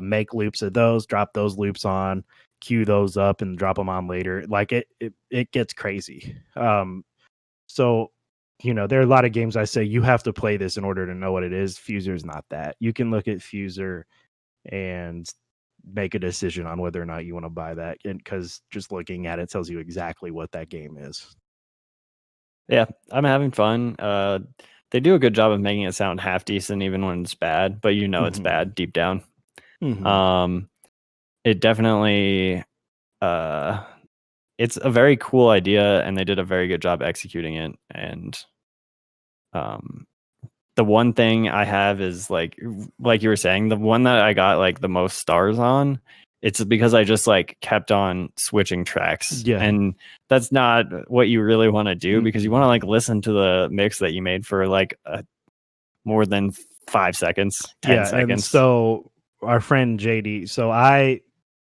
make loops of those, drop those loops on, cue those up and drop them on later. Like it gets crazy. So there are a lot of games I say you have to play this in order to know what it is. Fuser's not that. You can look at Fuser and make a decision on whether or not you want to buy that, because just looking at it tells you exactly what that game is. Yeah, I'm having fun. They do a good job of making it sound half decent even when it's bad, but it's bad deep down. It definitely it's a very cool idea, and they did a very good job executing it. And the one thing I have is like you were saying, the one that I got like the most stars on, it's because I just like kept on switching tracks. Yeah. And that's not what you really want to do, because you want to like listen to the mix that you made for like more than 5 seconds, 10 seconds. And so our friend JD, so I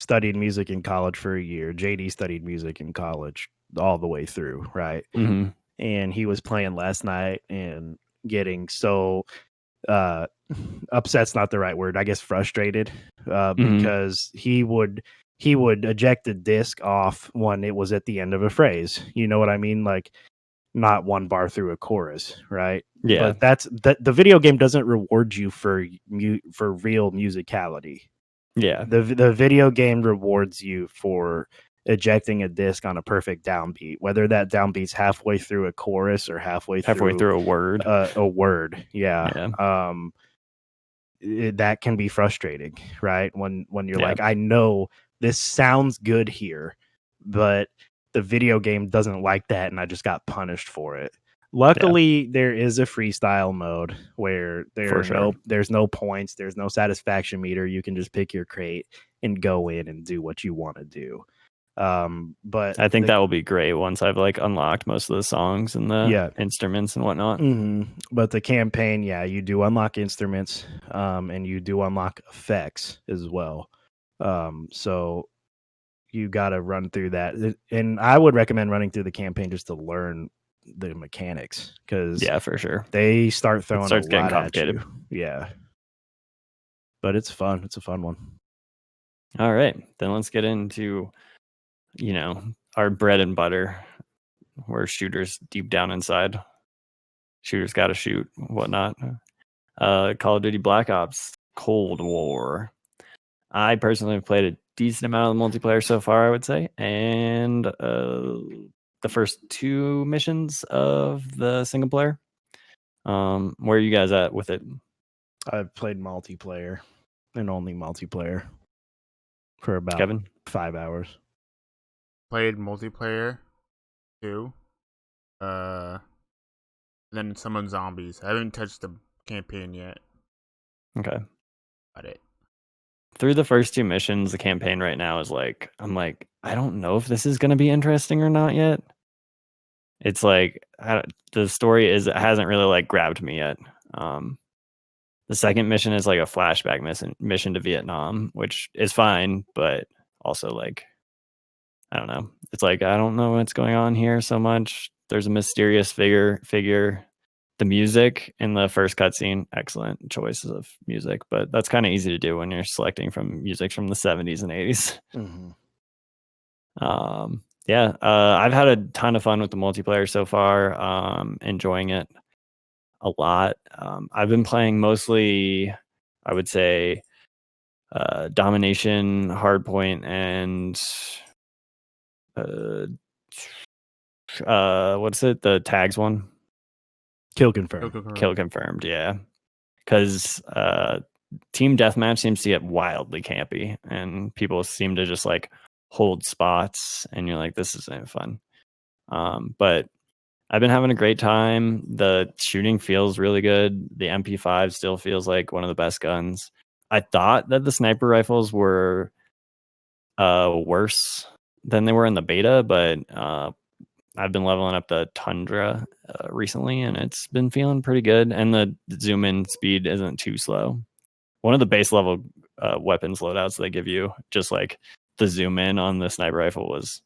studied music in college for a year. JD studied music in college all the way through, right? And he was playing last night and getting so upset's not the right word. I guess frustrated because he would eject the disc off when it was at the end of a phrase. You know what I mean? Like not one bar through a chorus, right? Yeah. But that's the video game doesn't reward you for real musicality. Yeah. The video game rewards you for ejecting a disc on a perfect downbeat, whether that downbeat's halfway through a chorus or halfway through a word. A word. Yeah. That can be frustrating, right? When you're like, I know this sounds good here, but the video game doesn't like that, and I just got punished for it. Luckily, there is a freestyle mode where there's no points, there's no satisfaction meter. You can just pick your crate and go in and do what you want to do. But I think that will be great once I've like unlocked most of the songs and the instruments and whatnot. But the campaign, you do unlock instruments, and you do unlock effects as well. So you got to run through that, and I would recommend running through the campaign just to learn the mechanics, because for sure they start throwing a getting lot complicated. at you. Yeah, but it's fun. It's a fun one. All right, then let's get into our bread and butter. We're shooters deep down inside. Shooters got to shoot, whatnot. Call of Duty Black Ops Cold War. I personally have played a decent amount of the multiplayer so far, I would say, and the first 2 missions of the single player. Where are you guys at with it? I've played multiplayer and only multiplayer for about Kevin? 5 hours. Played multiplayer 2. Then some on zombies. I haven't touched the campaign yet. Okay. Got it. Through the first 2 missions, the campaign right now is like, I'm like, I don't know if this is going to be interesting or not yet. It's like, the story hasn't really like grabbed me yet. The second mission is like a flashback mission to Vietnam, which is fine, but also like, I don't know. It's like, I don't know what's going on here so much. There's a mysterious figure. The music in the first cutscene, excellent choices of music, but that's kind of easy to do when you're selecting from music from the 70s and 80s. I've had a ton of fun with the multiplayer so far. Enjoying it a lot. I've been playing mostly, I would say, domination, hardpoint, and what's it? The tags one. Kill confirmed. Kill confirmed. Yeah, because team deathmatch seems to get wildly campy, and people seem to just like hold spots, and you're like, this isn't fun. But I've been having a great time. The shooting feels really good. The MP5 still feels like one of the best guns. I thought that the sniper rifles were worse than they were in the beta, but I've been leveling up the Tundra recently, and it's been feeling pretty good. And the zoom in speed isn't too slow. One of the base level weapons loadouts they give you, just like the zoom in on the sniper rifle, was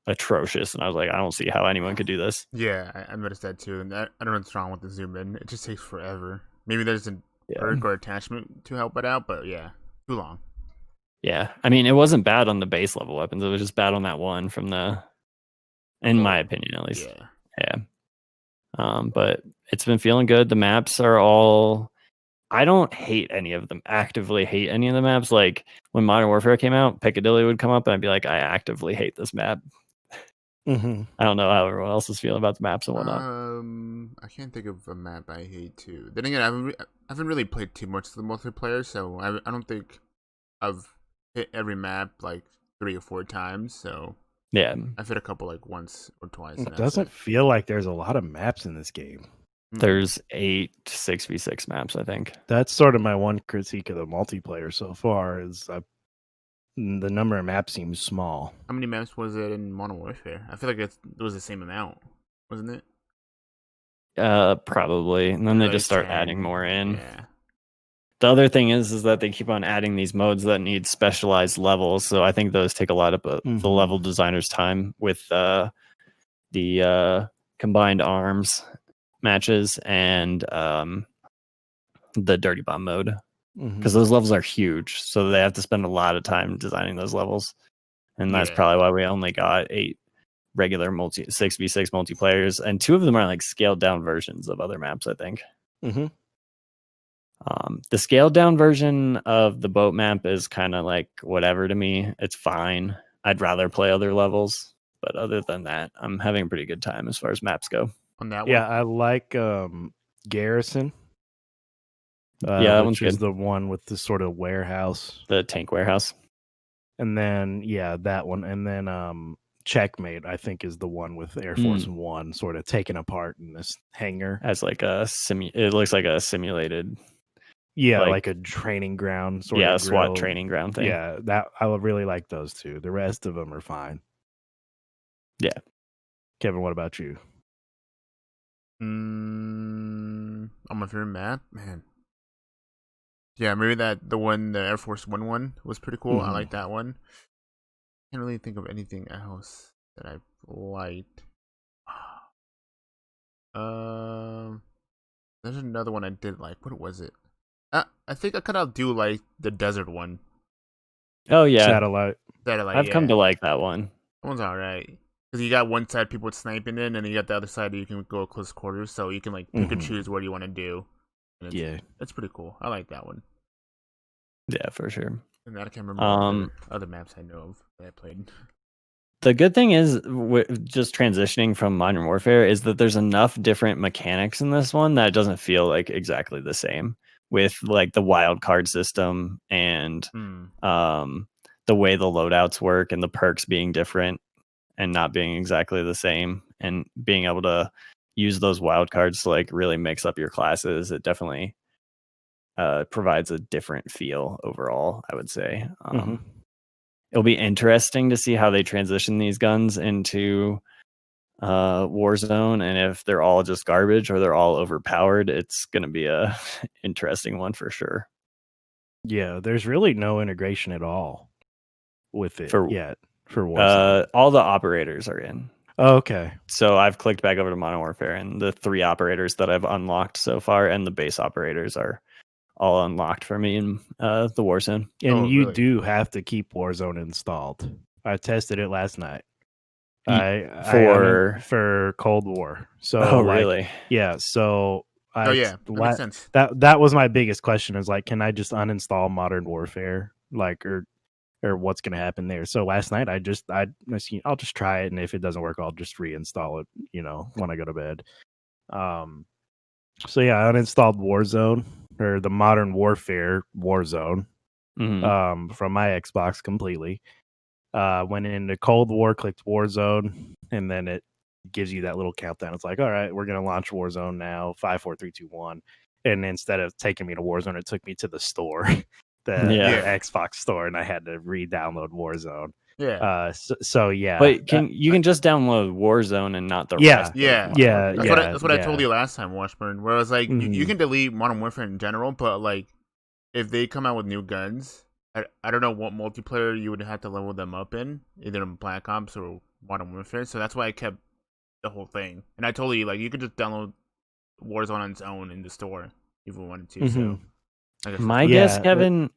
atrocious, and I was like, I don't see how anyone could do this. Yeah, I noticed that too, and I don't know what's wrong with the zoom in. It just takes forever. Maybe there's a perk or attachment to help it out, but yeah, too long. Yeah, I mean, it wasn't bad on the base level weapons. It was just bad on that one from in my opinion, at least. Yeah. But it's been feeling good. The maps are all, I don't hate any of them, actively hate any of the maps. Like when Modern Warfare came out, Piccadilly would come up and I'd be like, I actively hate this map. I don't know how everyone else is feeling about the maps and whatnot. I can't think of a map I hate too. Then again, I haven't really played too much of the multiplayer, so I don't think I've hit every map like 3 or 4 times. So yeah, I've hit a couple like once or twice. It doesn't feel like there's a lot of maps in this game. There's 8 6v6 maps, I think. That's sort of my one critique of the multiplayer so far, is the number of maps seems small. How many maps was it in Modern Warfare? I feel like it was the same amount, wasn't it? Probably. And then they just start adding more in. Yeah. The other thing is that they keep on adding these modes that need specialized levels. So I think those take a lot of the level designer's time with the combined arms matches and the Dirty Bomb mode, Mhm. because those levels are huge, so they have to spend a lot of time designing those levels, and that's Yeah. probably why we only got 8 regular 6v6 multiplayers, and 2 of them are like scaled down versions of other maps, I think. Mhm. The scaled down version of the boat map is kind of like whatever to me. It's fine. I'd rather play other levels, but other than that, I'm having a pretty good time as far as maps go. On that one. Yeah, I like Garrison. Yeah, that which one's is good. the one with the sort of warehouse. The tank warehouse. And then that one, and then Checkmate, I think, is the one with Air Force One sort of taken apart in this hangar. As like a it looks like a simulated. Yeah, like a training ground sort of. Yeah, SWAT training ground thing. Yeah, that I would really like those two. The rest of them are fine. Yeah. Kevin, what about you? On my favorite map, man. Yeah, maybe the Air Force One was pretty cool. I like that one. Can't really think of anything else that I've liked. There's another one I did like. What was it? I think I could outdo like the desert one. Oh yeah, Satellite. I've come to like that one. That one's alright. Because you got one side people sniping in, and you got the other side you can go close quarters, so you can like you can choose what you want to do. It's pretty cool. I like that one. Yeah, for sure. And that I can't remember other maps I know of that I played. The good thing is, just transitioning from Modern Warfare, is that there's enough different mechanics in this one that it doesn't feel like exactly the same. With like the wild card system and the way the loadouts work and the perks being different and not being exactly the same, and being able to use those wild cards to like really mix up your classes, it definitely provides a different feel overall, I would say. It'll be interesting to see how they transition these guns into Warzone, and if they're all just garbage or they're all overpowered, it's going to be a interesting one for sure. Yeah, there's really no integration at all with it yet for Warzone. All the operators are in. Oh, okay. So I've clicked back over to Modern Warfare, and the 3 operators that I've unlocked so far and the base operators are all unlocked for me in the Warzone. And you do have to keep Warzone installed. I tested it last night. For Cold War. So really? Yeah. So that makes sense. That was my biggest question. Is like, can I just uninstall Modern Warfare? Like, or what's going to happen there? So last night I'll just try it, and if it doesn't work, I'll just reinstall it. When I go to bed. So yeah, I uninstalled Warzone, or the Modern Warfare Warzone, from my Xbox completely. Went into Cold War, clicked Warzone, and then it gives you that little countdown. It's like, all right, we're gonna launch Warzone now. 5, 4, 3, 2, 1. And instead of taking me to Warzone, it took me to the store, the Xbox store, and I had to re-download Warzone. Yeah. So yeah. But you can just download Warzone and not the rest. That's what I told you last time, Washburn. Where I was like, you can delete Modern Warfare in general, but like, if they come out with new guns, I don't know what multiplayer you would have to level them up in, either in Black Ops or Modern Warfare. So that's why I kept the whole thing. And I told you, like, you could just download Warzone on its own in the store if you wanted to. So my guess, Kevin,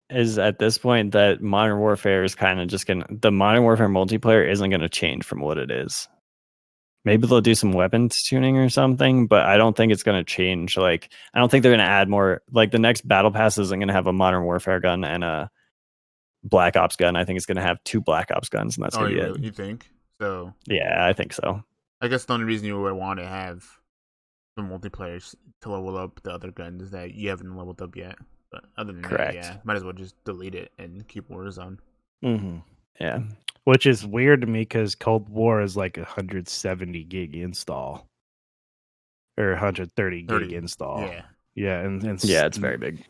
is at this point that Modern Warfare is kind of just the Modern Warfare multiplayer isn't going to change from what it is. Maybe they'll do some weapons tuning or something, but I don't think it's going to change. Like, I don't think they're going to add more. Like, the next Battle Pass isn't going to have a Modern Warfare gun and a Black Ops gun. I think it's going to have 2 Black Ops guns, and that's going to be it. You think? So yeah, I think so. I guess the only reason you would want to have the multiplayers to level up the other guns is that you haven't leveled up yet. But other than that, might as well just delete it and keep Warzone. Yeah. Which is weird to me because Cold War is like 170 gig install. Or 130 gig install. Yeah, and it's very big.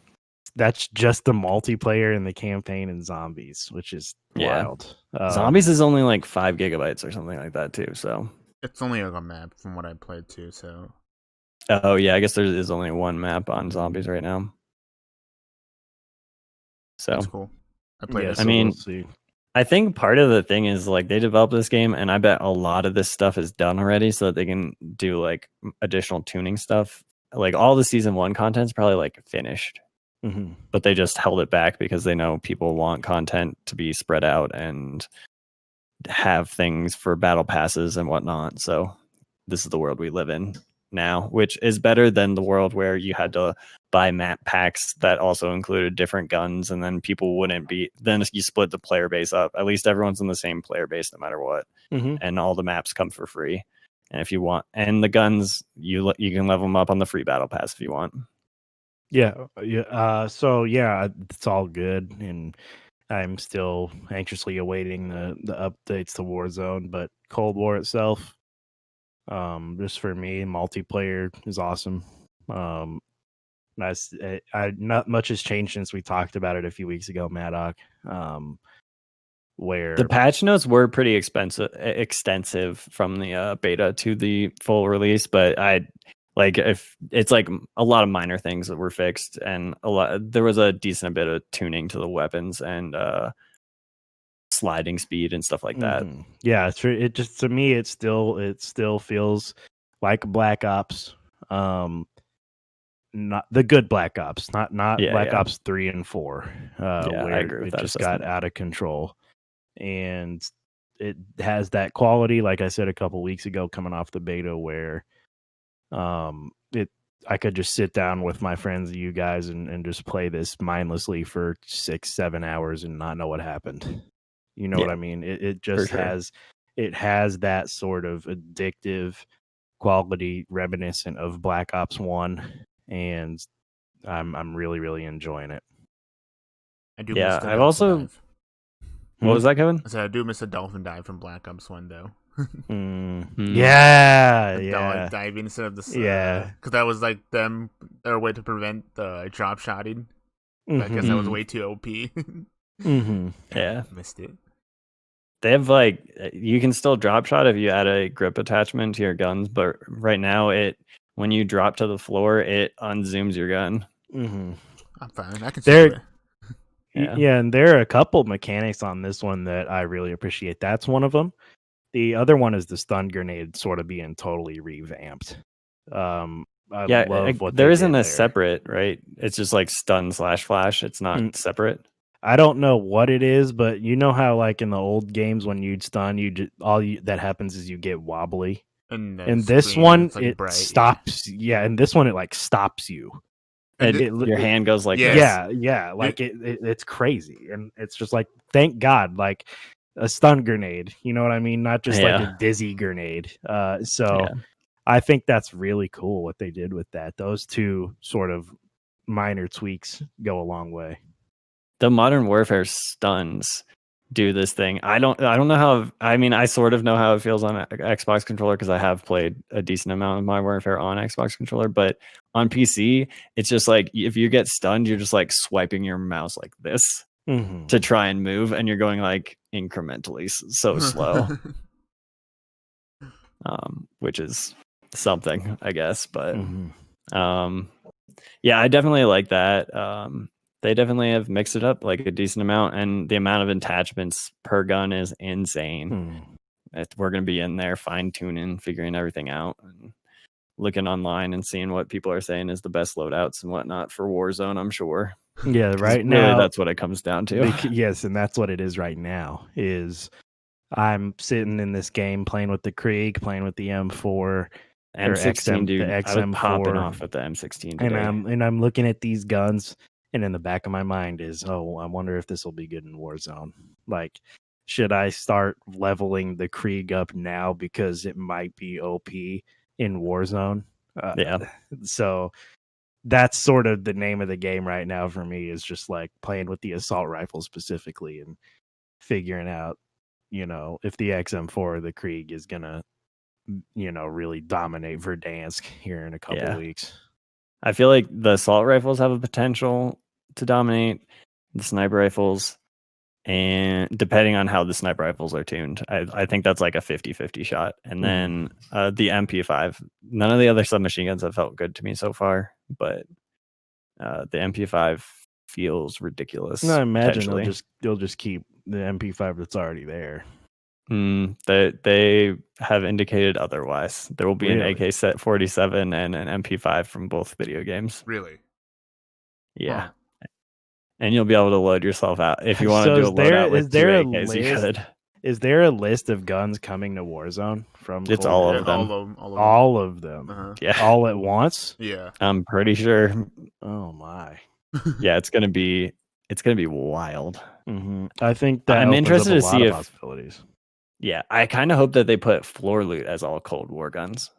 That's just the multiplayer and the campaign and zombies, which is wild. Zombies is only like 5 gigabytes or something like that too. So it's only like a map from what I played too. So oh yeah, I guess there is only one map on zombies right now. So that's cool. I played it. I mean, I think part of the thing is like they developed this game, and I bet a lot of this stuff is done already, so that they can do like additional tuning stuff like all the season 1 content's probably like finished, Mm-hmm. but they just held it back because they know people want content to be spread out and have things for battle passes and whatnot. So this is the world we live in now, which is better than the world where you had to buy map packs that also included different guns, and then people wouldn't be. Then you split the player base up. At least everyone's in the same player base no matter what, and all the maps come for free. And if you want, and the guns, you can level them up on the free battle pass if you want. Yeah. So yeah, it's all good, and I'm still anxiously awaiting the updates to Warzone. But Cold War itself, just for me, multiplayer is awesome. Not much has changed since we talked about it a few weeks ago, Maddock. Where the patch notes were pretty extensive from the beta to the full release, but if it's like a lot of minor things that were fixed, and there was a decent bit of tuning to the weapons and sliding speed and stuff like that. Yeah, it's true. It just, to me, it still feels like Black Ops. Not the good Black Ops, not Black Ops 3 and 4, where I agree with it that just assessment. got out of control. And it has that quality, like I said a couple weeks ago, coming off the beta, where I could just sit down with my friends, you guys, and just play this mindlessly for 6-7 hours and not know what happened. You know what I mean? It just has that sort of addictive quality reminiscent of Black Ops 1, and I'm really, really enjoying it. I do miss the I've also dive. What was that, Kevin? I said I do miss the dolphin dive from Black Ops 1 though. Yeah. Diving instead of the because that was like their way to prevent the drop shotting. I guess that was way too OP. Yeah, missed it. They have you can still drop shot if you add a grip attachment to your guns, but right now when you drop to the floor, it unzooms your gun. I'm fine. I can see it. Yeah, and there are a couple mechanics on this one that I really appreciate. That's one of them. The other one is the stun grenade sort of being totally revamped. I love what there isn't a separate, right? It's just like stun / flash. It's not separate. I don't know what it is, but you know how like in the old games when you'd stun, that happens is you get wobbly. And this one it bright, stops. Yeah, and this one it like stops you. And your hand goes like this. Yeah, like it's crazy, and it's just like, thank God, like a stun grenade. You know what I mean? Not just like a dizzy grenade. I think that's really cool what they did with that. Those two sort of minor tweaks go a long way. The Modern Warfare stuns do this thing. I don't know how. I mean, I sort of know how it feels on an Xbox controller because I have played a decent amount of Modern Warfare on Xbox controller. But on PC, it's just like if you get stunned, you're just like swiping your mouse like this to try and move, and you're going like incrementally so slow, which is something, I guess. But yeah, I definitely like that. They definitely have mixed it up like a decent amount, and the amount of attachments per gun is insane. We're going to be in there fine-tuning, figuring everything out, and looking online and seeing what people are saying is the best loadouts and whatnot for Warzone, I'm sure. Yeah, right now. Really, that's what it comes down to. Yes, and that's what it is right now, is I'm sitting in this game playing with the Krieg, playing with the M4. M16, dude. The XM4, I was popping off with the M16 today. And I'm looking at these guns, and in the back of my mind is, I wonder if this will be good in Warzone. Like, should I start leveling the Krieg up now because it might be OP in Warzone? So that's sort of the name of the game right now for me, is just like playing with the assault rifle specifically and figuring out, if the XM4 or the Krieg is gonna, really dominate Verdansk here in a couple weeks. I feel like the assault rifles have a potential to dominate the sniper rifles, and depending on how the sniper rifles are tuned, I think that's like a 50-50 shot. And then the MP5, none of the other submachine guns have felt good to me so far, but the MP5 feels ridiculous. No, I imagine they'll just keep the MP5 that's already there. They have indicated otherwise. There will be an Really? AK-47 and an MP5 from both video games. Really? Yeah. Huh. And you'll be able to load yourself out. If you want So to do a is there- loadout is with two there a AKs, you list? could. Is there a list of guns coming to Warzone from It's Cold all War? of them. All of them. Uh-huh. Yeah. All at once? Yeah. I'm pretty sure. Oh my. Yeah, it's gonna be wild. I think that I'm opens interested up a to lot see of if possibilities. Yeah, I kind of hope that they put floor loot as all Cold War guns.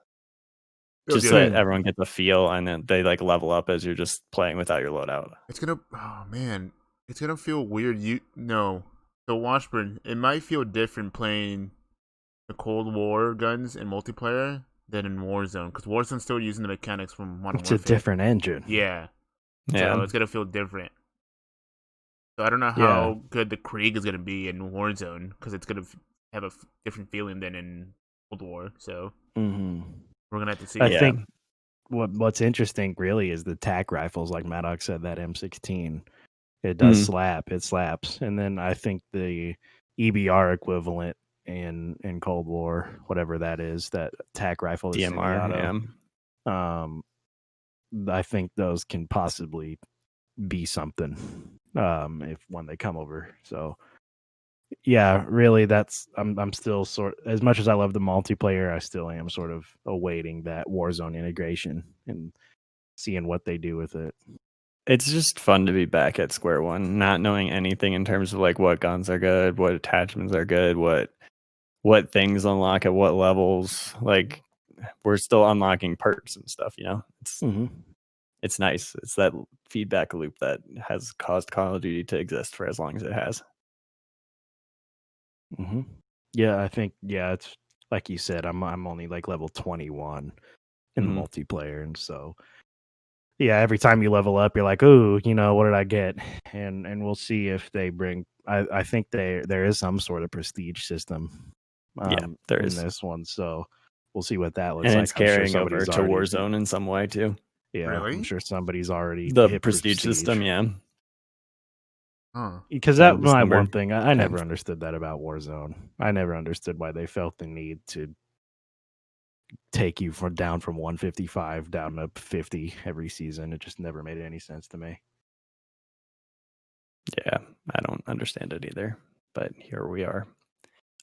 Just so that everyone gets a feel and then they like level up as you're just playing without your loadout. It's gonna feel weird. The Washburn, it might feel different playing the Cold War guns in multiplayer than in Warzone, because Warzone's still using the mechanics from Modern It's Warfare. a different engine. Yeah. Yeah. So it's gonna feel different. So I don't know how good the Krieg is gonna be in Warzone, because it's gonna have a different feeling than in Cold War. So we're gonna have to see. I think what's interesting really is the tac rifles, like Maddox said, that M16. It does slap. It slaps. And then I think the EBR equivalent in Cold War, whatever that is, that tac rifle, the DMR, I think those can possibly be something when they come over. So yeah, really, I'm still as much as I love the multiplayer, I still am sort of awaiting that Warzone integration and seeing what they do with it. It's just fun to be back at square one, not knowing anything in terms of like what guns are good, what attachments are good, what things unlock at what levels. Like we're still unlocking perks and stuff, you know. It's nice. It's that feedback loop that has caused Call of Duty to exist for as long as it has. Yeah, I think it's like you said. I'm only like level 21 in the multiplayer, and so yeah, every time you level up, you're like, ooh, what did I get? And we'll see if they bring. I think there is some sort of prestige system. There in is this one, so we'll see what that looks and like. it's carrying over to Warzone in some way too. Yeah, really? I'm sure somebody's already the hit prestige system. Yeah. Because that was my one thing. I never understood that about Warzone. I never understood why they felt the need to take you down from 155 down to 50 every season. It just never made any sense to me. Yeah, I don't understand it either. But here we are.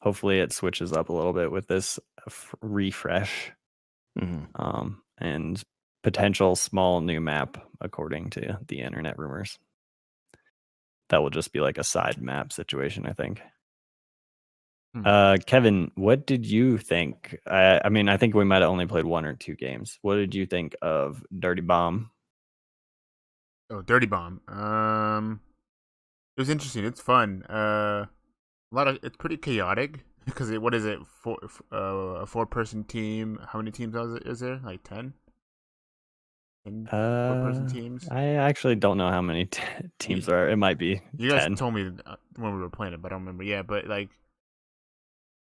Hopefully it switches up a little bit with this refresh. And potential small new map, according to the internet rumors. That will just be like a side map situation, I think. Kevin, what did you think? I mean, I think we might have only played 1 or 2 games. What did you think of Dirty Bomb? Oh, Dirty Bomb. It was interesting. It's fun. It's pretty chaotic because what is it? A 4-person team. How many teams is there? Like 10? 4-person teams. I actually don't know how many teams there are. It might be. You guys 10. told me when we were playing it, but I don't remember. Yeah, but like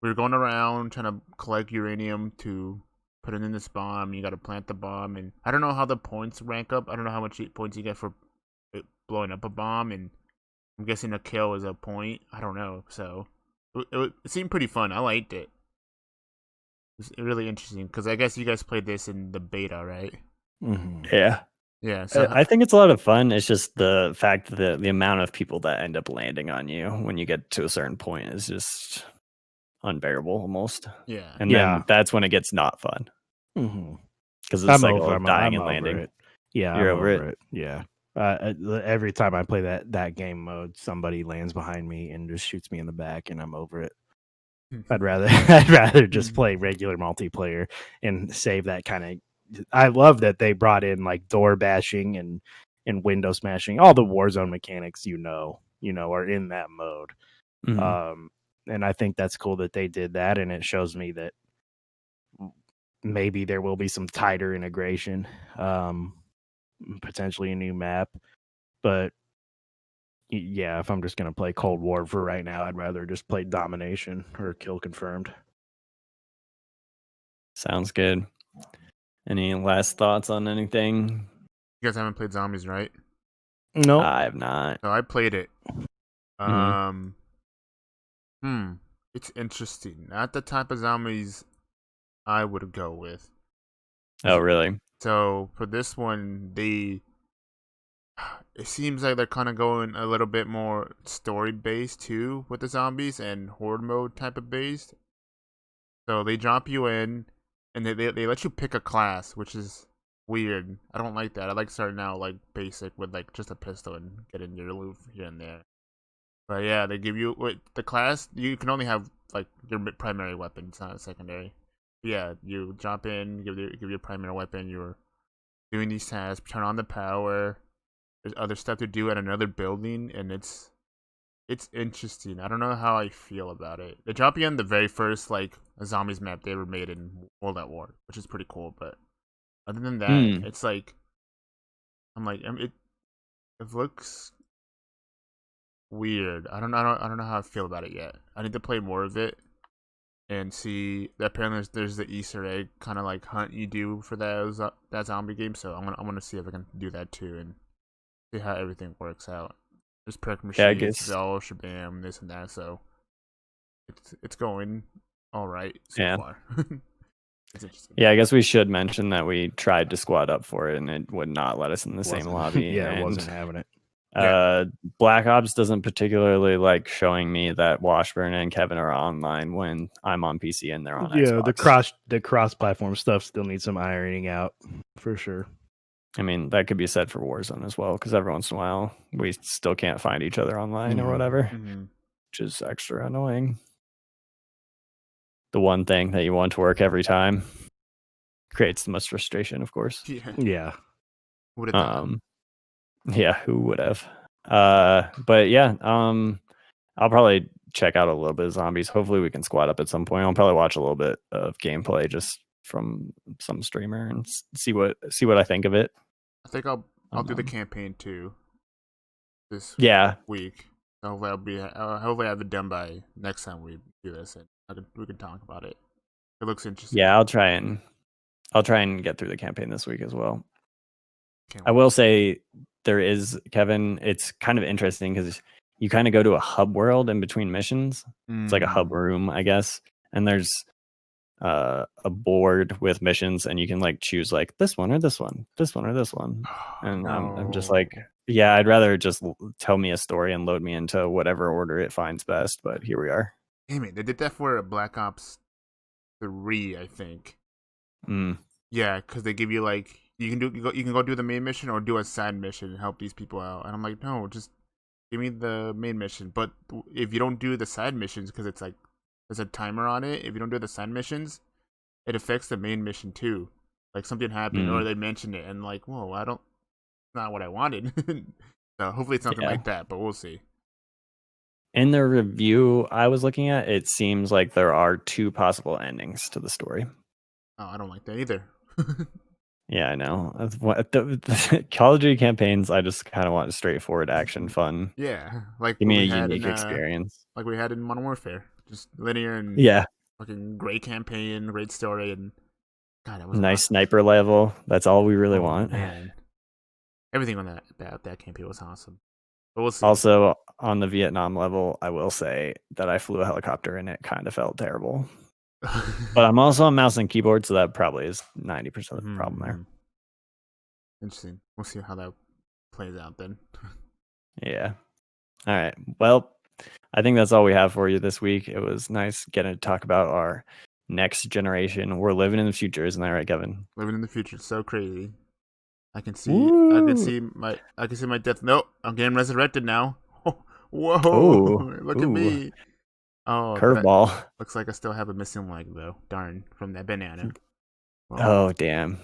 we were going around trying to collect uranium to put it in this bomb. You got to plant the bomb, and I don't know how the points rank up. I don't know how much points you get for blowing up a bomb, and I'm guessing a kill is a point. I don't know. So it seemed pretty fun. I liked it. It was really interesting because I guess you guys played this in the beta, right? Yeah. Yeah. So I think it's a lot of fun. It's just the fact that the amount of people that end up landing on you when you get to a certain point is just unbearable almost. Yeah. And then that's when it gets not fun. Because it's like dying and landing. It. Yeah, you're I'm over it. Yeah. Every time I play that game mode, somebody lands behind me and just shoots me in the back, and I'm over it. I'd rather just play regular multiplayer and save that kind of. I love that they brought in like door bashing and window smashing, all the Warzone mechanics, are in that mode. And I think that's cool that they did that, and it shows me that maybe there will be some tighter integration, potentially a new map. But yeah, if I'm just going to play Cold War for right now, I'd rather just play Domination or Kill Confirmed. Sounds good. Any last thoughts on anything? You guys haven't played Zombies, right? No, I have not. No, I played it. It's it's interesting. Not the type of zombies I would go with. Oh, really? So for this one, it seems like they're kind of going a little bit more story based too with the zombies and horde mode type of based. So they drop you in, and they let you pick a class, which is weird. I don't like that. I like starting out like basic with like just a pistol and getting your loot here and there. But yeah, they give you the class. You can only have like your primary weapon. It's not a secondary. But yeah, you jump in, give your primary weapon. You're doing these tasks. Turn on the power. There's other stuff to do at another building, and it's interesting. I don't know how I feel about it. They drop you on the very first like zombies map they ever made in World at War, which is pretty cool. But other than that, it's like it looks weird. I don't know how I feel about it yet. I need to play more of it and see. Apparently, there's the Easter egg kind of like hunt you do for that zombie game. So I'm gonna see if I can do that too and see how everything works out. There's perk machines, the all shabam, this and that. So it's going all right so far. It's interesting. Yeah, I guess we should mention that we tried to squad up for it and it would not let us in the same lobby. Yeah, it wasn't having it. Black Ops doesn't particularly like showing me that Washburn and Kevin are online when I'm on PC and they're on Xbox. The cross platform stuff still needs some ironing out for sure. I mean, that could be said for Warzone as well, because every once in a while we still can't find each other online or whatever, which is extra annoying. The one thing that you want to work every time creates the most frustration, of course. Yeah. Yeah, who would have? But yeah, I'll probably check out a little bit of zombies. Hopefully we can squad up at some point. I'll probably watch a little bit of gameplay just from some streamer and see what I think of it. I think I'll do the campaign too this week. Hopefully I have it done by next time we do this, and we can talk about it. It looks interesting. Yeah, I'll try and get through the campaign this week as well. I will say there is, Kevin, it's kind of interesting because you kind of go to a hub world in between missions. It's like a hub room, I guess, and there's a board with missions, and you can like choose like this one or this one, this one or this one. And I'm just like, yeah, I'd rather just tell me a story and load me into whatever order it finds best. But here we are. Damn it, they did that for Black Ops 3, I think. Yeah, because they give you like you can go do the main mission or do a side mission and help these people out. And I'm like, no, just give me the main mission. But if you don't do the side missions, because it's like there's a timer on it. If you don't do the side missions, it affects the main mission too. Like something happened or they mentioned it, and like, whoa, not what I wanted. So hopefully it's nothing like that, but we'll see. In the review I was looking at, it seems like there are 2 possible endings to the story. Oh, I don't like that either. Yeah, I know. The Call of Duty campaigns, I just kind of want straightforward action fun. Yeah, like give me a unique experience, like we had in Modern Warfare, just linear and fucking great campaign, great story, and God, that was nice sniper level. That's all we really want. Man. Everything on that campaign was awesome. But we'll see. Also, on the Vietnam level, I will say that I flew a helicopter and it kind of felt terrible. But I'm also on mouse and keyboard, so that probably is 90% of the problem there. Interesting. We'll see how that plays out then. Yeah. All right. Well, I think that's all we have for you this week. It was nice getting to talk about our next generation. We're living in the future, isn't that right, Kevin? Living in the future. It's so crazy. I can see my death. Nope, I'm getting resurrected now. Whoa! Look at me. Oh, curveball. Looks like I still have a missing leg though. Darn, from that banana. Oh, damn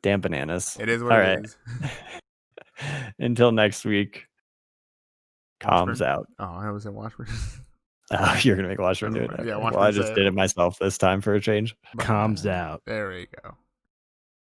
bananas. It is what it is. Until next week. Comms out. Oh, I was at Washburn. Oh, you're gonna make Washburn do it. Yeah, well, I just did it myself this time for a change. Comms out. There we go.